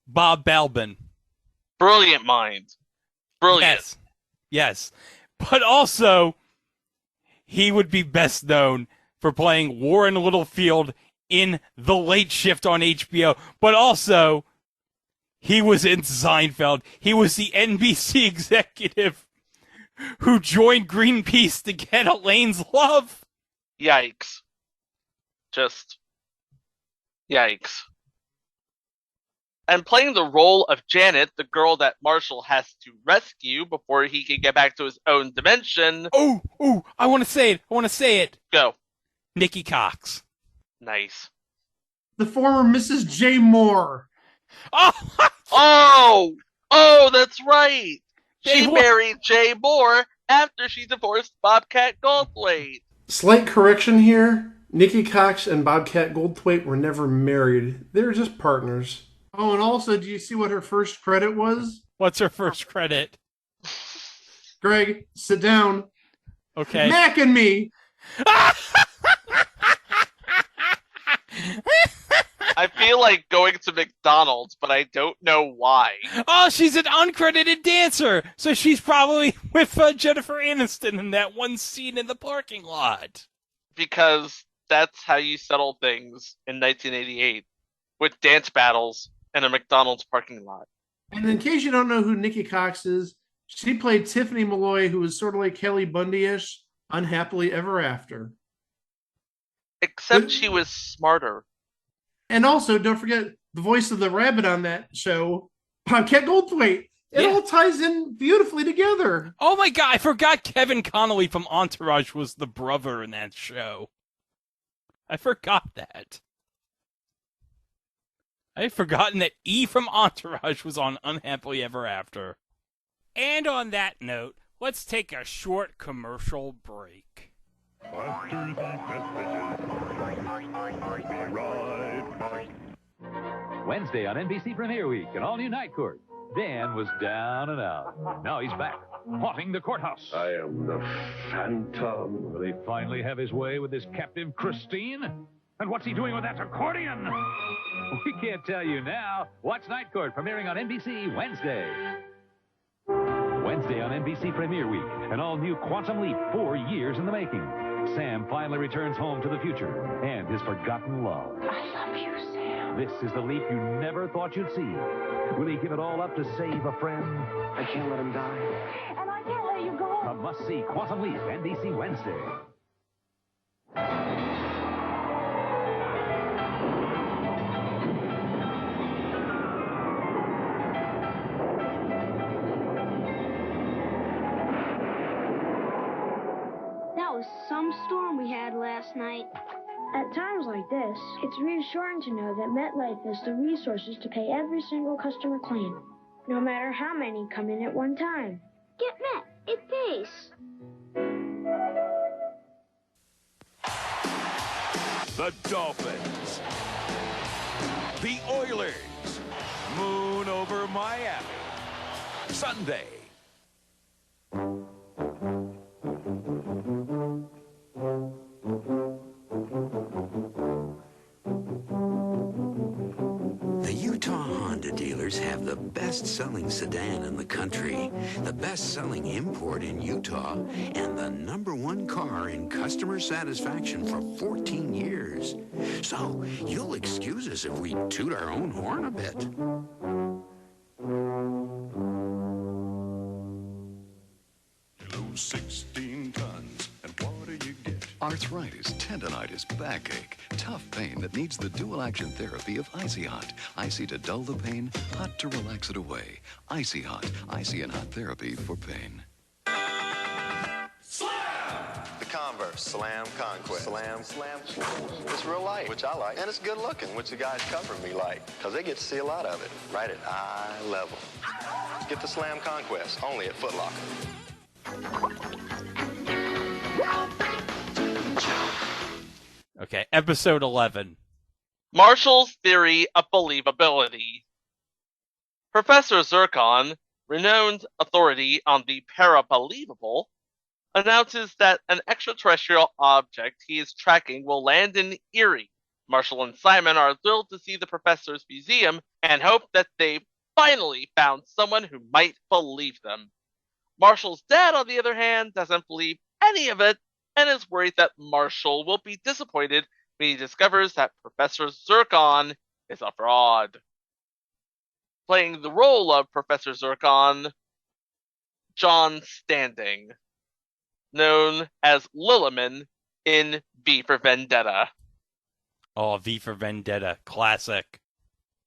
Bob Balbin. Brilliant mind. Brilliant. Yes. But also, he would be best known for playing Warren Littlefield in The Late Shift on HBO. But also, he was in Seinfeld. He was the NBC executive who joined Greenpeace to get Elaine's love. Yikes. Just yikes. And playing the role of Janet, the girl that Marshall has to rescue before he can get back to his own dimension. Oh, I want to say it. Go. Nikki Cox. Nice. The former Mrs. J. Moore. Oh, that's right. She married Jay Moore after she divorced Bobcat Goldthwait. Slight correction here. Nikki Cox and Bobcat Goldthwait were never married. They were just partners. Oh, and also, do you see what her first credit was? What's her first credit? Greg, sit down. Okay. Mac and Me. I feel like going to McDonald's, but I don't know why. Oh, she's an uncredited dancer, so she's probably with Jennifer Aniston in that one scene in the parking lot. Because that's how you settle things in 1988, with dance battles in a McDonald's parking lot. And in case you don't know who Nikki Cox is, she played Tiffany Malloy, who was sort of like Kelly Bundy-ish, Unhappily Ever After. Except she was smarter. And also, don't forget the voice of the rabbit on that show, Bobcat Goldthwait. It all ties in beautifully together. Oh my god, I forgot Kevin Connolly from Entourage was the brother in that show. I forgot that. I had forgotten that E from Entourage was on Unhappily Ever After. And on that note, let's take a short commercial break. After the messages, we'll be right back. Wednesday on NBC Premiere Week, an all-new Night Court. Dan was down and out. Now he's back, haunting the courthouse. I am the Phantom. Will he finally have his way with his captive Christine? And what's he doing with that accordion? We can't tell you now. Watch Night Court, premiering on NBC Wednesday. Wednesday on NBC Premiere Week, an all-new Quantum Leap, 4 years in the making. Sam finally returns home to the future and his forgotten love. I love you, Sam. This is the leap you never thought you'd see. Will he give it all up to save a friend? I can't let him die. And I can't let you go. A must-see Quantum Leap, NBC Wednesday. That was some storm we had last night. At times like this, it's reassuring to know that MetLife has the resources to pay every single customer claim, no matter how many come in at one time. Get Met. It pays. The Dolphins. The Oilers. Moon over Miami. Sunday. The Utah Honda dealers have the best-selling sedan in the country, the best-selling import in Utah, and the #1 car in customer satisfaction for 14 years. So, you'll excuse us if we toot our own horn a bit. 16 tons, and what do you get? Arthritis, tendonitis, backache, tough pain that needs the dual-action therapy of Icy Hot. Icy to dull the pain, hot to relax it away. Icy Hot, icy and hot therapy for pain. The Converse Slam Conquest. Slam. It's real light, which I like, and it's good looking, which the guys covering me like, because they get to see a lot of it, right at eye level. Get the Slam Conquest, only at Foot Locker. Okay, episode 11. Marshall's Theory of Believability. Professor Zircon, renowned authority on the parabelievable, announces that an extraterrestrial object he is tracking will land in Eerie. Marshall and Simon are thrilled to see the professor's museum and hope that they've finally found someone who might believe them. Marshall's dad, on the other hand, doesn't believe any of it and is worried that Marshall will be disappointed when he discovers that Professor Zircon is a fraud. Playing the role of Professor Zircon, John Standing, known as Lilliman in V for Vendetta. Oh, V for Vendetta, classic.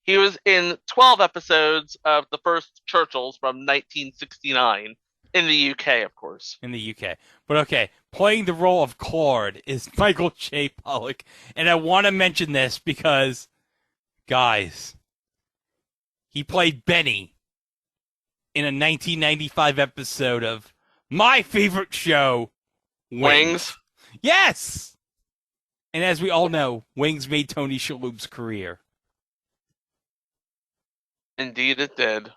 He was in 12 episodes of the first Churchills from 1969. In the UK, of course. In the UK. But okay, playing the role of Claude is Michael J. Pollock. And I want to mention this because, guys, he played Benny in a 1995 episode of my favorite show, Wings. Yes! And as we all know, Wings made Tony Shalhoub's career. Indeed it did.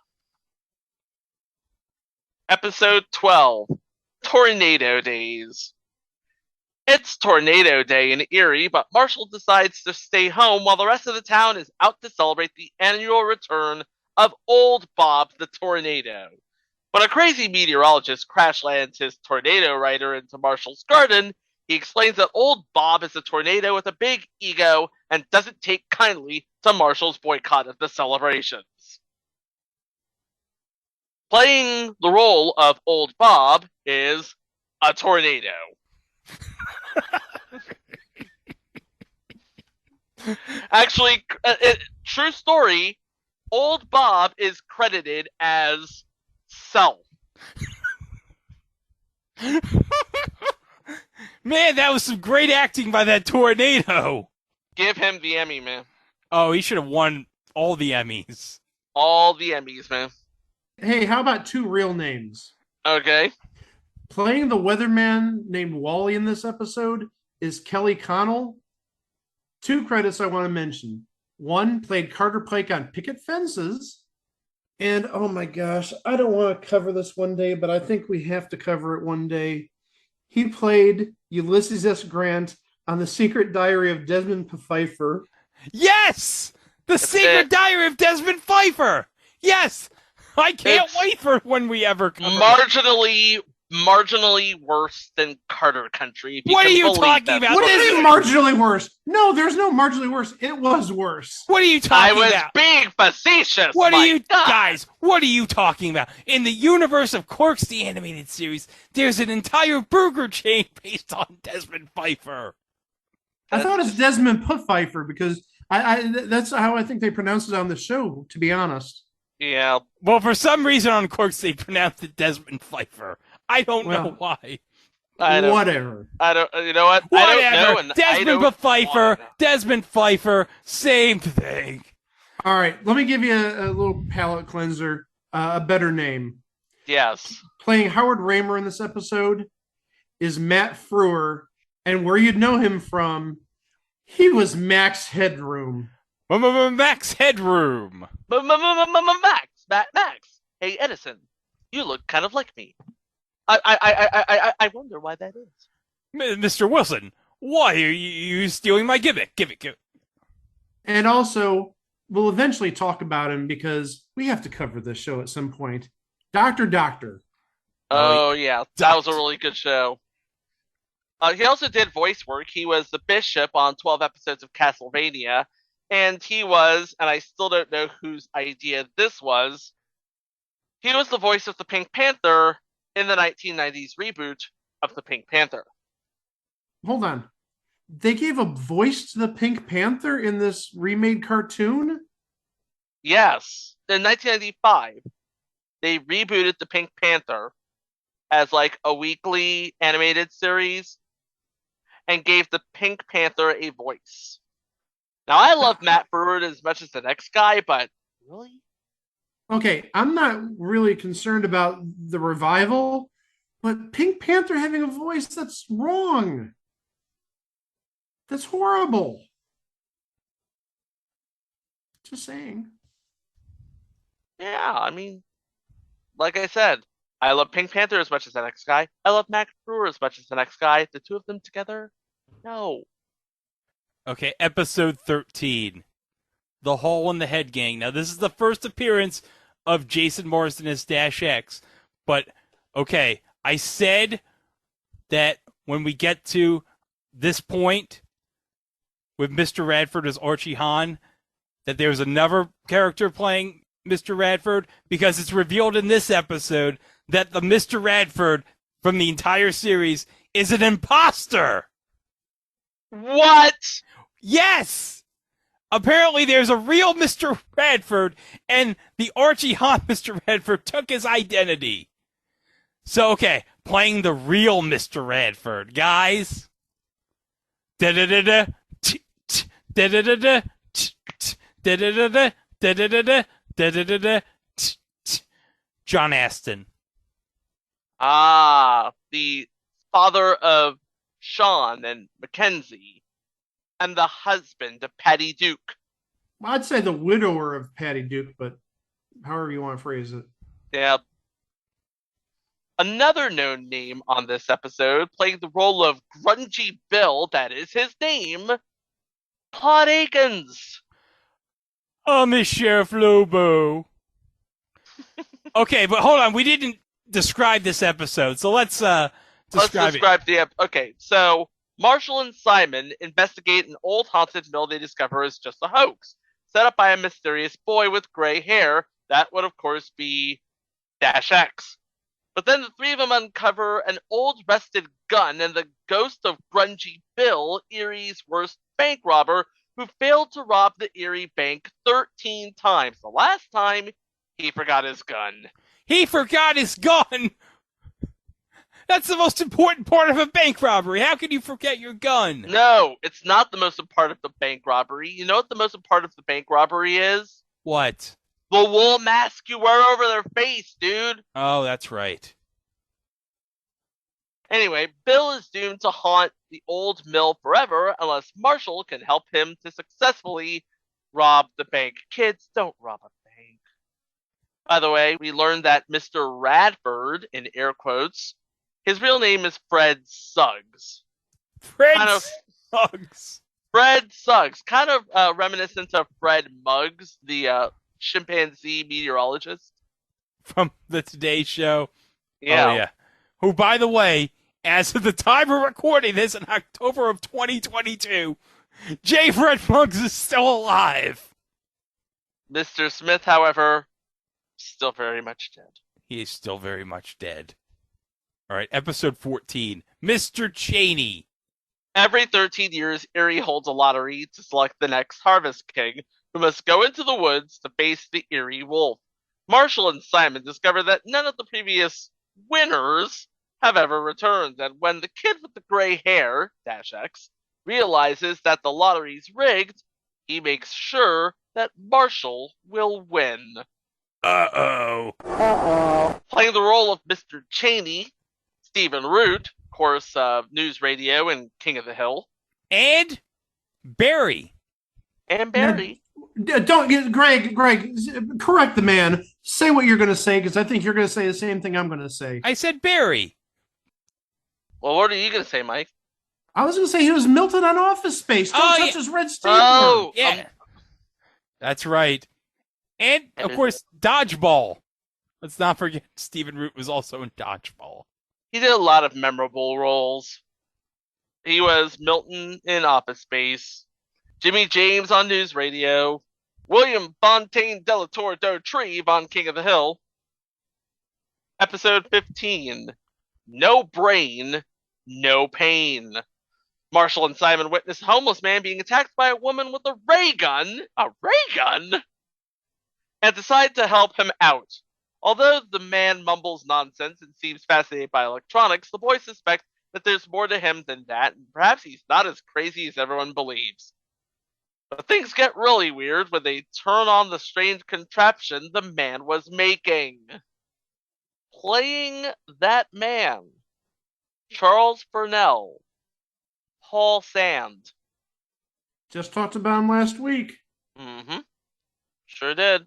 Episode 12, Tornado Days. It's Tornado Day in Eerie, but Marshall decides to stay home while the rest of the town is out to celebrate the annual return of Old Bob the Tornado. When a crazy meteorologist crash lands his tornado rider into Marshall's garden, he explains that Old Bob is a tornado with a big ego and doesn't take kindly to Marshall's boycott of the celebrations. Playing the role of Old Bob is a tornado. Actually, true story, Old Bob is credited as Self. Man, that was some great acting by that tornado. Give him the Emmy, man. Oh, he should have won all the Emmys. All the Emmys, man. Hey, how about two real names? Okay. Playing the weatherman named Wally in this episode is Kelly Connell. Two credits I want to mention. One played Carter Pike on picket fences. And oh my gosh, I don't want to cover this one day, but I think we have to cover it one day. He played Ulysses S. Grant on The Secret Diary of Desmond Pfeiffer. Yes! The Secret Diary of Desmond Pfeiffer! Yes! I can't wait for when we ever cover marginally worse than Carter Country. What are you talking about? What is marginally worse? No, there's no marginally worse. It was worse. What are you talking about? I was being facetious. What are you guys? What are you talking about? In the universe of Quarks, the animated series, there's an entire burger chain based on Desmond Pfeiffer. I thought it's Desmond Pfeiffer because I that's how I think they pronounce it on the show. To be honest. Yeah. Well, for some reason on Quarks they pronounced it Desmond Pfeiffer. I don't know why. Whatever. I don't. You know what? Whatever. I don't know. And Desmond Pfeiffer. Desmond Pfeiffer. Same thing. All right. Let me give you a little palate cleanser. A better name. Yes. Playing Howard Raymer in this episode is Matt Frewer, and where you'd know him from, he was Max Headroom. Max Headroom. Max. Hey, Edison. You look kind of like me. I wonder why that is. Mr. Wilson, why are you stealing my gimmick? Give it. And also, we'll eventually talk about him because we have to cover this show at some point. Doctor. Oh, yeah. That was a really good show. He also did voice work. He was the bishop on 12 episodes of Castlevania. And he was, and I still don't know whose idea this was, he was the voice of the Pink Panther in the 1990s reboot of the Pink Panther. Hold on. They gave a voice to the Pink Panther in this remade cartoon? Yes. In 1995, they rebooted the Pink Panther as like a weekly animated series and gave the Pink Panther a voice. Now, I love Matt Frewer as much as the next guy, but really? Okay, I'm not really concerned about the revival, but Pink Panther having a voice, that's wrong. That's horrible. Just saying. Yeah, I mean, like I said, I love Pink Panther as much as the next guy. I love Matt Frewer as much as the next guy. The two of them together? No. Okay, episode 13. The Hole in the Head Gang. Now, this is the first appearance of Jason Morrison as Dash X. But, okay, I said that when we get to this point with Mr. Radford as Archie Hahn, that there's another character playing Mr. Radford, because it's revealed in this episode that the Mr. Radford from the entire series is an imposter. What? Yes! Apparently there's a real Mr. Radford, and the Archie Hahn Mr. Radford took his identity. So, okay, playing the real Mr. Radford, guys. Da-da-da-da. Da-da-da-da. Da-da-da-da. Da-da-da-da. Da-da-da-da. John Astin. Ah, the father of Sean and Mackenzie, and the husband of Patty Duke. I'd say the widower of Patty Duke, but however you want to phrase it. Yeah. Another known name on this episode, playing the role of Grungy Bill, that is his name, Claude Akins. Oh, Miss Sheriff Lobo. Okay, but hold on. We didn't describe this episode, so let's describe it. Okay, so Marshall and Simon investigate an old haunted mill they discover is just a hoax, set up by a mysterious boy with gray hair. That would, of course, be Dash X. But then the three of them uncover an old rusted gun and the ghost of Grungy Bill, Eerie's worst bank robber, who failed to rob the Eerie Bank 13 times. The last time, he forgot his gun. He forgot his gun? That's the most important part of a bank robbery. How can you forget your gun? No, it's not the most important part of the bank robbery. You know what the most important part of the bank robbery is? What? The wool mask you wear over their face, dude. Oh, that's right. Anyway, Bill is doomed to haunt the old mill forever unless Marshall can help him to successfully rob the bank. Kids, don't rob a bank. By the way, we learned that Mr. Radford, in air quotes, his real name is Fred Suggs. Fred Suggs. Fred Suggs, kind of reminiscent of Fred Muggs, the chimpanzee meteorologist from the Today Show. Yeah. Oh, yeah. Who, by the way, as of the time of recording this in October of 2022, J. Fred Muggs is still alive. Mr. Smith, however, still very much dead. He is still very much dead. All right, episode 14, Mr. Cheney. Every 13 years, Eerie holds a lottery to select the next Harvest King, who must go into the woods to face the Eerie Wolf. Marshall and Simon discover that none of the previous winners have ever returned, and when the kid with the gray hair, X, realizes that the lottery's rigged, he makes sure that Marshall will win. Uh-oh. Playing the role of Mr. Cheney, Stephen Root, of course, News Radio and King of the Hill. And Barry. And Barry. Don't get Greg, correct the man. Say what you're going to say, because I think you're going to say the same thing I'm going to say. I said Barry. Well, what are you going to say, Mike? I was going to say he was Milton on Office Space. Don't touch his red stapler. Oh, yeah. That's right. And, of course, Dodgeball. Let's not forget Stephen Root was also in Dodgeball. He did a lot of memorable roles. He was Milton in Office Space, Jimmy James on News Radio, William Fontaine Delatorre Dautrieve on King of the Hill. Episode 15, No Brain, No Pain. Marshall and Simon witness a homeless man being attacked by a woman with a ray gun, and decide to help him out. Although the man mumbles nonsense and seems fascinated by electronics, the boys suspect that there's more to him than that, and perhaps he's not as crazy as everyone believes. But things get really weird when they turn on the strange contraption the man was making. Playing that man, Charles Burnell, Paul Sand. Just talked about him last week. Mm-hmm. Sure did.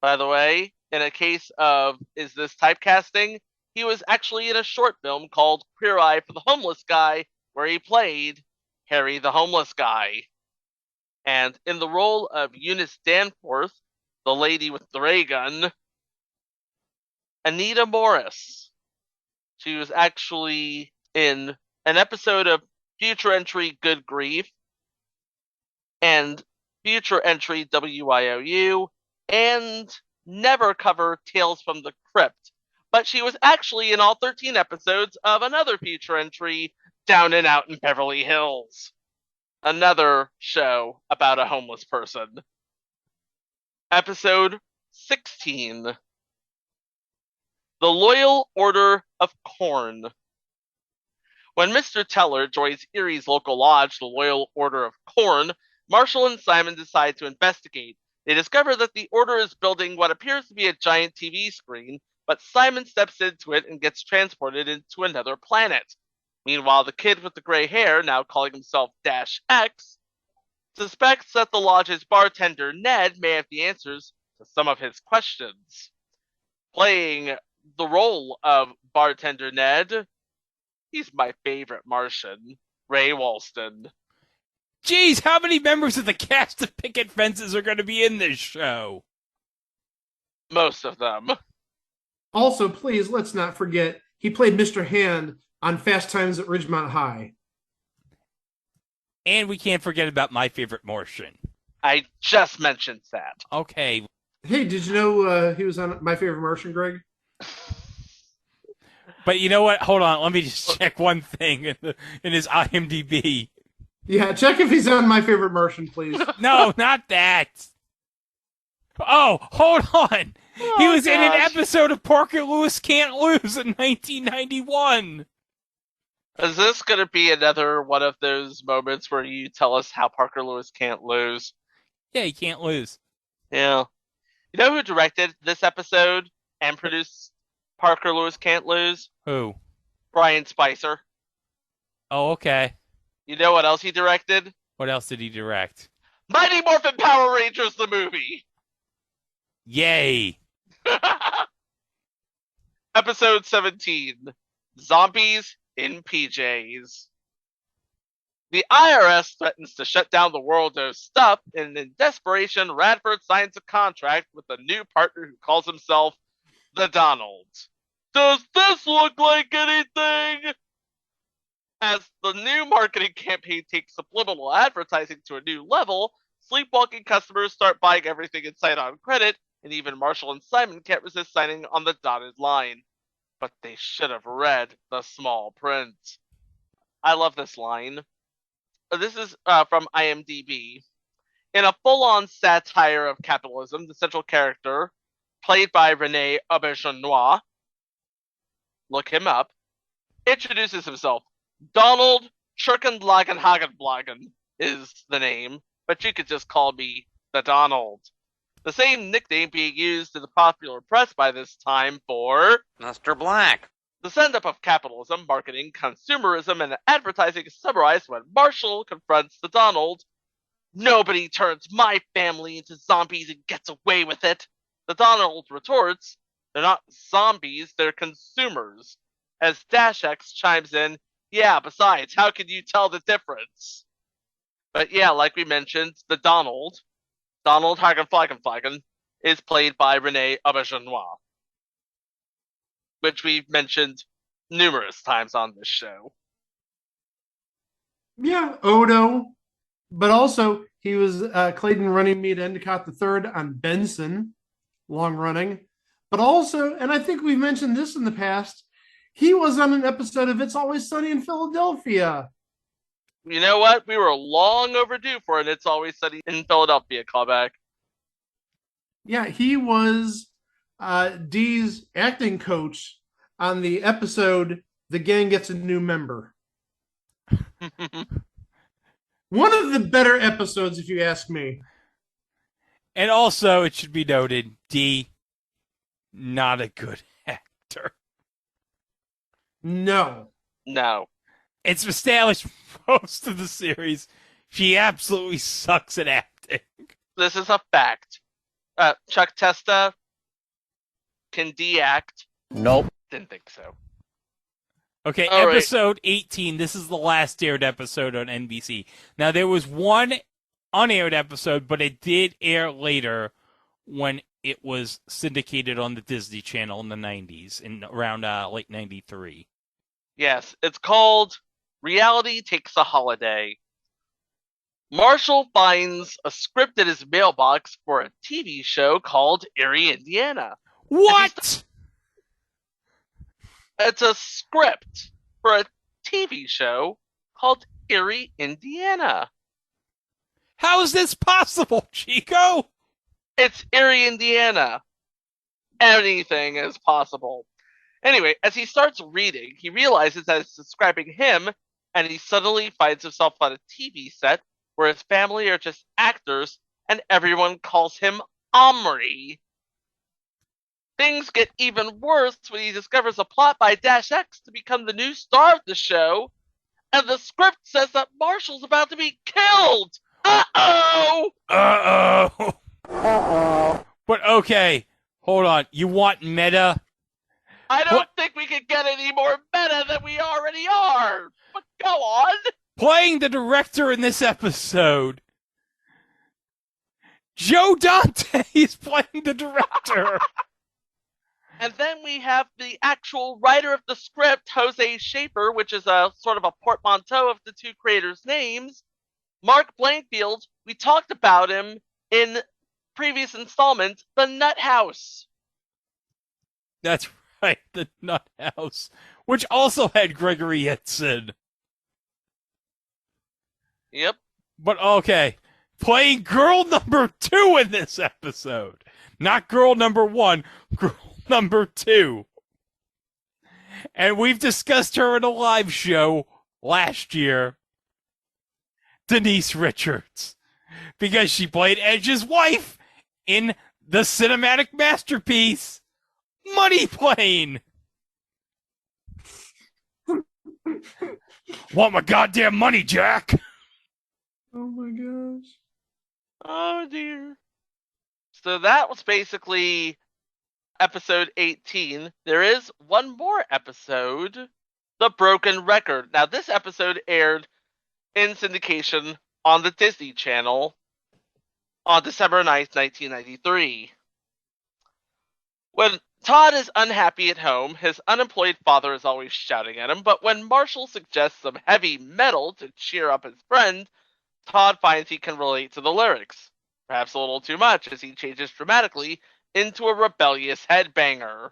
By the way, in a case of is this typecasting, he was actually in a short film called Queer Eye for the Homeless Guy, where he played Harry the Homeless Guy. And in the role of Eunice Danforth, the lady with the ray gun, Anita Morris. She was actually in an episode of Future Entry Good Grief and Future Entry WIOU and never cover Tales from the Crypt. But she was actually in all 13 episodes of another Future Entry, Down and Out in Beverly Hills. Another show about a homeless person. Episode 16. The Loyal Order of Corn. When Mr. Teller joins Eerie's local lodge, the Loyal Order of Corn, Marshall and Simon decide to investigate. They discover that the Order is building what appears to be a giant TV screen, but Simon steps into it and gets transported into another planet. Meanwhile, the kid with the gray hair, now calling himself Dash X, suspects that the lodge's bartender Ned may have the answers to some of his questions. Playing the role of bartender Ned, he's my favorite Martian, Ray Walston. Geez, how many members of the cast of Picket Fences are going to be in this show? Most of them. Also, please, let's not forget, he played Mr. Hand on Fast Times at Ridgemont High. And we can't forget about My Favorite Martian. I just mentioned that. Okay. Hey, did you know he was on My Favorite Martian, Greg? But you know what? Hold on. Let me just check one thing in his IMDb. Yeah, check if he's on My Favorite Martian, please. No, not that. Oh, hold on. He was in an episode of Parker Lewis Can't Lose in 1991. Is this going to be another one of those moments where you tell us how Parker Lewis can't lose? Yeah, he can't lose. Yeah. You know who directed this episode and produced Parker Lewis Can't Lose? Who? Brian Spicer. Oh, okay. You know what else he directed? What else did he direct? Mighty Morphin Power Rangers, the movie. Yay. Episode 17, Zombies in PJs. The IRS threatens to shut down the world of stuff, and in desperation, Radford signs a contract with a new partner who calls himself the Donald. Does this look like anything? As the new marketing campaign takes subliminal advertising to a new level, sleepwalking customers start buying everything in sight on credit, and even Marshall and Simon can't resist signing on the dotted line. But they should have read the small print. I love this line. This is from IMDb. In a full-on satire of capitalism, the central character, played by Rene Auberjonois, look him up, introduces himself. Donald Schurkenlagenhagenblagen is the name, but you could just call me the Donald. The same nickname being used in the popular press by this time for Mr. Black. The send-up of capitalism, marketing, consumerism, and advertising is summarized when Marshall confronts the Donald. Nobody turns my family into zombies and gets away with it. The Donald retorts, they're not zombies, they're consumers. As Dash X chimes in, yeah, besides, how can you tell the difference? But yeah, like we mentioned, the Donald Hagenflagenflagen, is played by Rene Auberjonois, which we've mentioned numerous times on this show. Yeah, Odo. But also, he was Clayton running meet Endicott III on Benson, long running. But also, and I think we've mentioned this in the past, he was on an episode of It's Always Sunny in Philadelphia. You know what? We were long overdue for an It's Always Sunny in Philadelphia callback. Yeah, he was Dee's acting coach on the episode The Gang Gets a New Member. One of the better episodes, if you ask me. And also, it should be noted, Dee, not a good actor. No. It's established most of the series. She absolutely sucks at acting. This is a fact. Chuck Testa, can Dee act? Nope. Didn't think so. Okay, All episode 18. This is the last aired episode on NBC. Now, there was one unaired episode, but it did air later when it was syndicated on the Disney Channel in the 90s, in around late 93. Yes, it's called Reality Takes a Holiday. Marshall finds a script in his mailbox for a TV show called Eerie, Indiana. What? It's a script for a TV show called Eerie, Indiana. How is this possible, Chico? It's Eerie, Indiana. Anything is possible. Anyway, as he starts reading, he realizes that it's describing him, and he suddenly finds himself on a TV set where his family are just actors, and everyone calls him Omri. Things get even worse when he discovers a plot by Dash X to become the new star of the show, and the script says that Marshall's about to be killed! Uh-oh! But okay, hold on. You want meta? I don't think we can get any more meta than we already are! But go on! Playing the director in this episode, Joe Dante is playing the director. And then we have the actual writer of the script, Jose Schaefer, which is a sort of a portmanteau of the two creators' names. Mark Blankfield, we talked about him in previous installment, The Nut House. That's right, The Nut House, which also had Gregory Etzen. Yep. But okay, playing girl number 2 in this episode. Not girl number 1, girl number 2. And we've discussed her in a live show last year. Denise Richards. Because she played Edge's wife in the cinematic masterpiece, Money Plane. Want my goddamn money, Jack? Oh Oh dear. So that was basically episode 18. There is one more episode, The Broken Record. Now, this episode aired in syndication on the Disney Channel on December 9th, 1993. When Todd is unhappy at home, his unemployed father is always shouting at him, but when Marshall suggests some heavy metal to cheer up his friend, Todd finds he can relate to the lyrics. Perhaps a little too much, as he changes dramatically into a rebellious headbanger.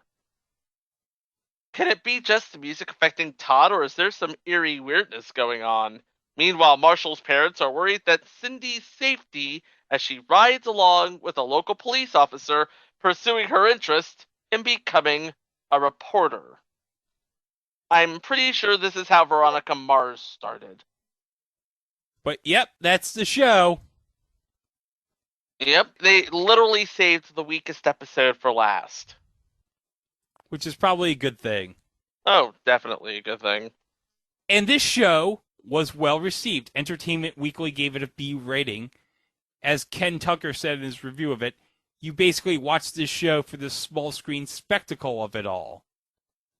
Can it be just the music affecting Todd, or is there some eerie weirdness going on? Meanwhile, Marshall's parents are worried that Cindy's safety as she rides along with a local police officer pursuing her interest in becoming a reporter. I'm pretty sure this is how Veronica Mars started. But yep, that's the show. Yep, they literally saved the weakest episode for last. Which is probably a good thing. Oh, definitely a good thing. And this show was well received. Entertainment Weekly gave it a B rating. As Ken Tucker said in his review of it, you basically watch this show for the small screen spectacle of it all.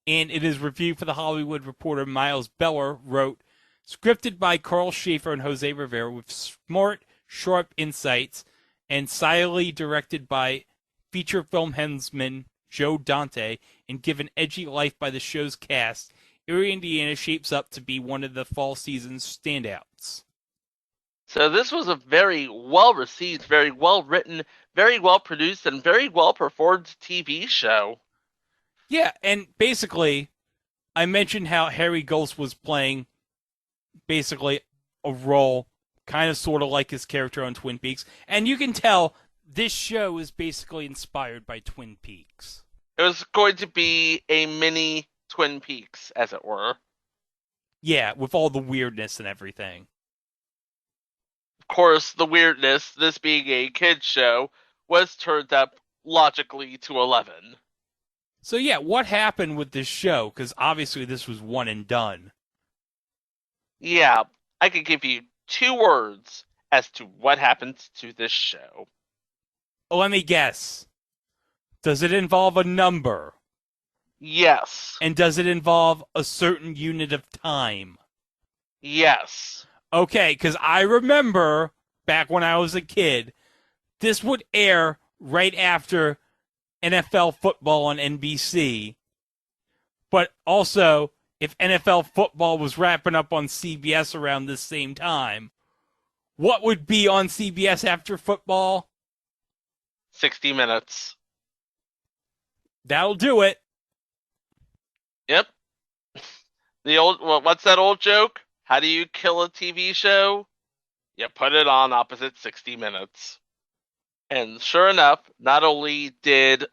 And it is reviewed for The Hollywood Reporter. Miles Beller wrote, scripted by Carl Schaefer and Jose Rivera with smart, sharp insights, and silently directed by feature film headsman Joe Dante, and given edgy life by the show's cast, Eerie, Indiana shapes up to be one of the fall season's standouts. So this was a very well-received, very well-written, very well-produced, and very well-performed TV show. Yeah, and basically, I mentioned how Harry Ghost was playing basically a role kind of sort of like his character on Twin Peaks, and you can tell this show is basically inspired by Twin Peaks. It was going to be a mini Twin Peaks, as it were. Yeah, with all the weirdness and everything. Of course, the weirdness, this being a kid's show, was turned up logically to 11. So yeah, what happened with this show? Because obviously this was one and done. Yeah, I could give you 2 words as to what happened to this show. Let me guess. Does it involve a number? Yes. And does it involve a certain unit of time? Yes. Okay, because I remember back when I was a kid, this would air right after NFL football on NBC. But also, if NFL football was wrapping up on CBS around this same time, what would be on CBS after football? 60 Minutes. That'll do it. Yep. What's that old joke? How do you kill a TV show? You put it on opposite 60 Minutes. And sure enough, not only did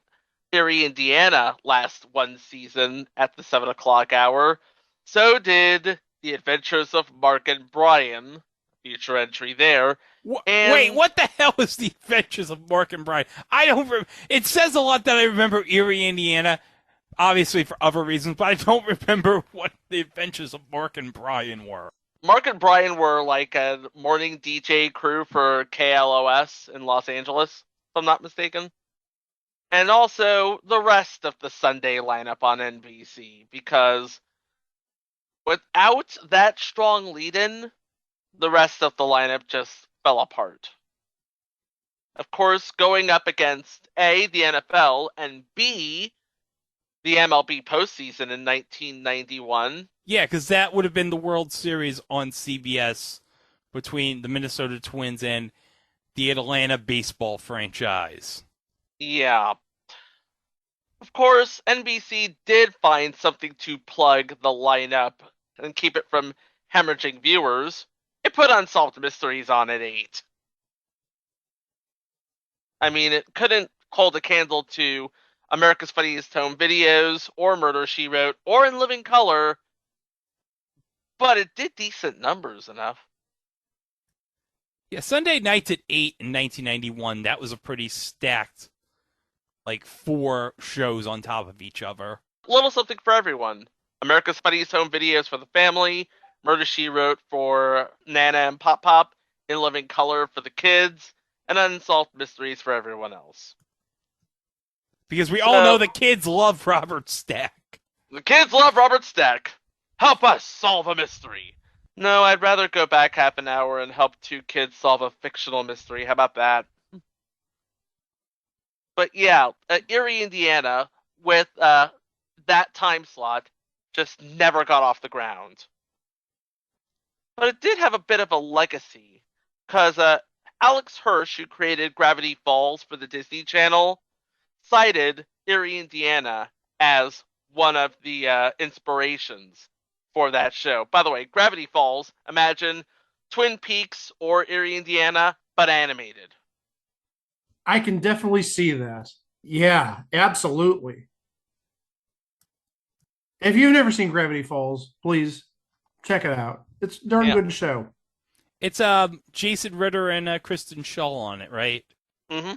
Eerie, Indiana last one season at the 7 o'clock hour, so did The Adventures of Mark and Brian, feature entry there. Wait, what the hell is The Adventures of Mark and Brian? I don't. It says a lot that I remember Eerie, Indiana, obviously for other reasons, but I don't remember what The Adventures of Mark and Brian were. Mark and Brian were like a morning DJ crew for KLOS in Los Angeles, if I'm not mistaken. And also the rest of the Sunday lineup on NBC, because without that strong lead-in, the rest of the lineup just fell apart. Of course, going up against A, the NFL, and B, the MLB postseason in 1991. Yeah, because that would have been the World Series on CBS between the Minnesota Twins and the Atlanta baseball franchise. Yeah. Of course, NBC did find something to plug the lineup and keep it from hemorrhaging viewers. It put Unsolved Mysteries on at 8. I mean, it couldn't hold a candle to America's Funniest Home Videos, or Murder, She Wrote, or In Living Color, but it did decent numbers enough. Yeah, Sunday Nights at 8 in 1991, that was a pretty stacked, 4 shows on top of each other. A little something for everyone. America's Funniest Home Videos for the family, Murder, She Wrote for Nana and Pop Pop, In Living Color for the kids, and unsolved mysteries for everyone else. Because we all know the kids love Robert Stack. The kids love Robert Stack. Help us solve a mystery. No, I'd rather go back half an hour and help two kids solve a fictional mystery. How about that? But yeah, Eerie, Indiana, with that time slot, just never got off the ground. But it did have a bit of a legacy, because Alex Hirsch, who created Gravity Falls for the Disney Channel, cited Eerie, Indiana as one of the inspirations for that show. By the way, Gravity Falls, imagine Twin Peaks or Eerie, Indiana, but animated. I can definitely see that. Yeah, absolutely. If you've never seen Gravity Falls, please check it out. It's a darn good show. It's Jason Ritter and Kristen Schaal on it, right? Mm-hmm.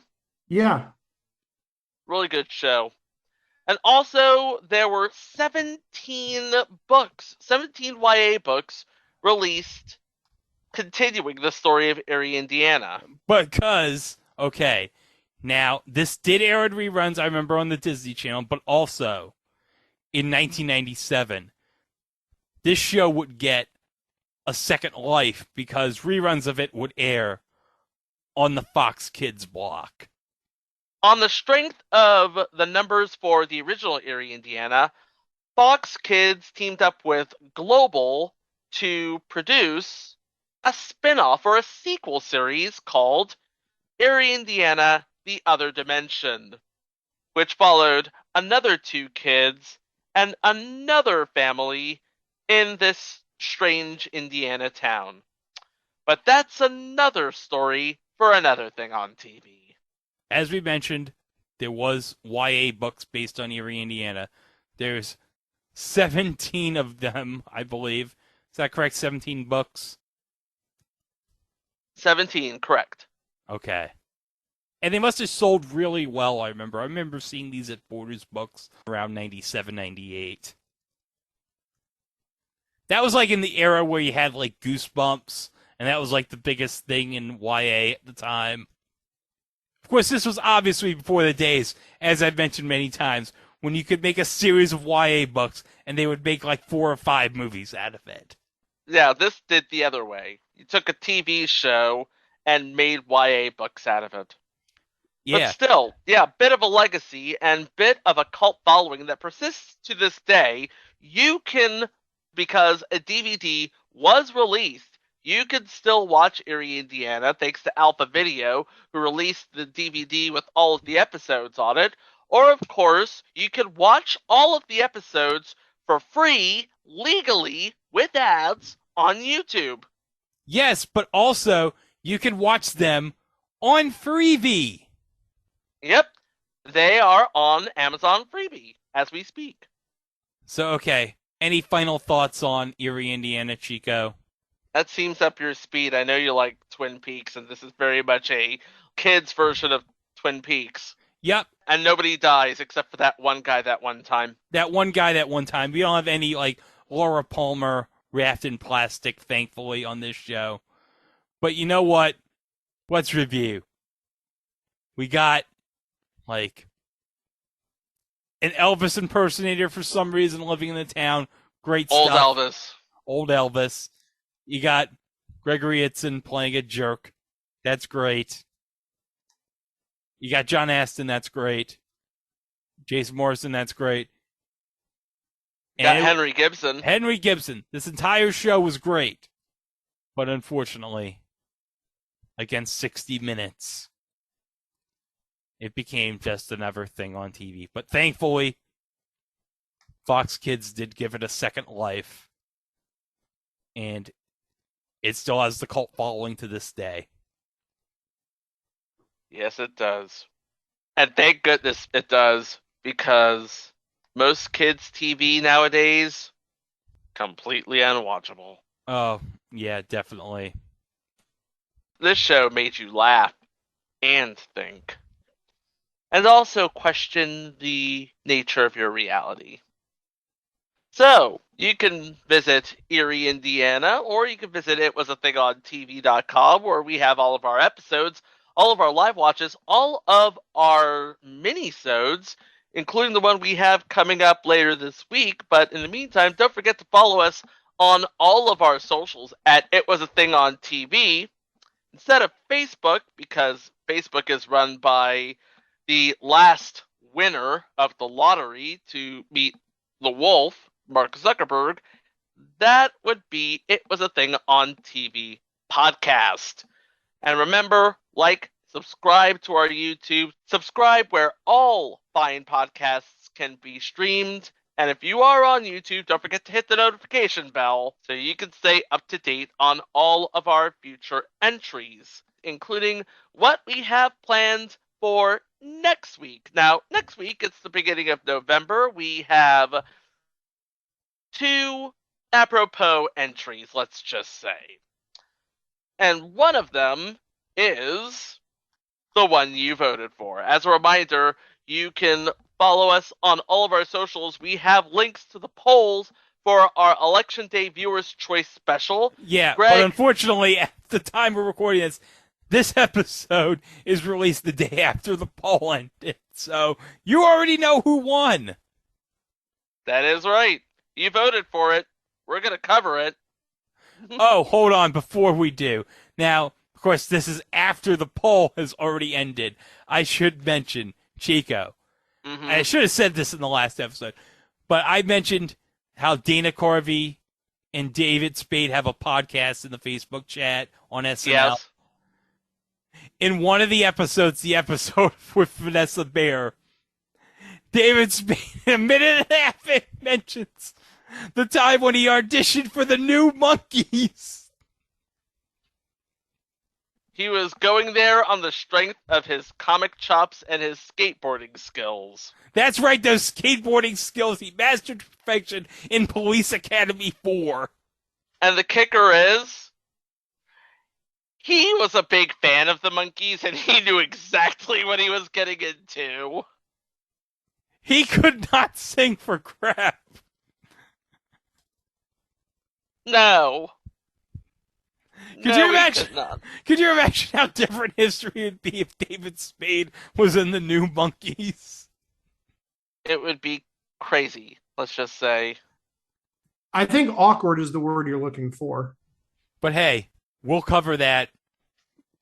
Yeah. Really good show. And also, there were 17 books, 17 YA books released continuing the story of Eerie, Indiana. Because, okay, now, this did air in reruns, I remember, on the Disney Channel, but also, in 1997, this show would get a second life because reruns of it would air on the Fox Kids block. On the strength of the numbers for the original Eerie, Indiana, Fox Kids teamed up with Global to produce a spin-off or a sequel series called Eerie, Indiana, The Other Dimension, which followed another two kids and another family in this strange Indiana town. But that's another story for another thing on TV. As we mentioned, there was YA books based on Eerie, Indiana. There's 17 of them, I believe. Is that correct? 17 books? 17, correct. Okay. And they must have sold really well, I remember. I remember seeing these at Borders Books around 97, 98. That was like in the era where you had like Goosebumps, and that was like the biggest thing in YA at the time. Of course, this was obviously before the days, as I've mentioned many times, when you could make a series of YA books and they would make like 4 or 5 movies out of it. Yeah, this did the other way. You took a TV show and made YA books out of it. Yeah. But still, yeah, bit of a legacy and bit of a cult following that persists to this day. You can, because a DVD was released, you can still watch Eerie, Indiana, thanks to Alpha Video, who released the DVD with all of the episodes on it. Or, of course, you can watch all of the episodes for free, legally, with ads, on YouTube. Yes, but also, you can watch them on Freevee. Yep, they are on Amazon Freebie as we speak. So, okay, any final thoughts on Eerie, Indiana, Chico? That seems up your speed. I know you like Twin Peaks, and this is very much a kid's version of Twin Peaks. Yep. And nobody dies except for that one guy that one time. That one guy that one time. We don't have any, like, Laura Palmer wrapped in plastic, thankfully, on this show. But you know what? Let's review. We got, like, an Elvis impersonator for some reason living in the town. Great stuff. Old Elvis. Old Elvis. You got Gregory Itzin playing a jerk. That's great. You got John Astin. That's great. Jason Morrison. That's great. You got Henry Gibson. Henry Gibson. This entire show was great. But unfortunately, against 60 Minutes, it became just another thing on TV. But thankfully, Fox Kids did give it a second life. And it still has the cult following to this day. Yes, it does. And thank goodness it does, because most kids' TV nowadays, completely unwatchable. Oh, yeah, definitely. This show made you laugh and think. And also question the nature of your reality. So, you can visit Eerie, Indiana, or you can visit itwasathingontv.com, where we have all of our episodes all of our live watches, all of our mini-sodes, including the one we have coming up later this week. But in the meantime, don't forget to follow us on all of our socials at It Was a Thing on TV instead of Facebook, because Facebook is run by the last winner of the lottery to meet the wolf, Mark Zuckerberg. That would be It Was a Thing on TV podcast. And remember, subscribe to our YouTube, subscribe where all fine podcasts can be streamed. And if you are on YouTube, don't forget to hit the notification bell so you can stay up to date on all of our future entries, including what we have planned for next week. Now, next week, it's the beginning of November. We have 2 apropos entries, let's just say. And one of them is the one you voted for. As a reminder, you can follow us on all of our socials. We have links to the polls for our Election Day Viewers' Choice Special. Yeah, Greg, but unfortunately, at the time we're recording this episode is released the day after the poll ended. So you already know who won. That is right. You voted for it. We're going to cover it. Oh, hold on before we do. Now, of course, this is after the poll has already ended. I should mention, Chico. Mm-hmm. I should have said this in the last episode, but I mentioned how Dana Carvey and David Spade have a podcast in the Facebook chat on SNL. Yes. In one of the episodes, with Vanessa Bayer, David Spade, a minute and a half in, mentions the time when he auditioned for the New Monkees. He was going there on the strength of his comic chops and his skateboarding skills. That's right, those skateboarding skills he mastered to perfection in Police Academy 4. And the kicker is, he was a big fan of the Monkees, and he knew exactly what he was getting into. He could not sing for crap. No. Could you imagine how different history would be if David Spade was in the New Monkees? It would be crazy, let's just say. I think awkward is the word you're looking for. But hey, we'll cover that,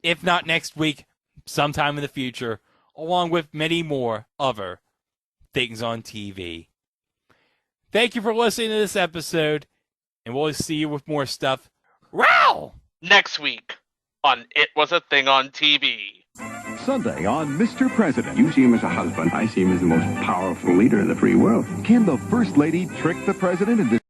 if not next week, sometime in the future, along with many more other things on TV. Thank you for listening to this episode, and we'll see you with more stuff. Row! Next week on It Was a Thing on TV. Sunday on Mr. President. You see him as a husband. I see him as the most powerful leader in the free world. Can the First Lady trick the President into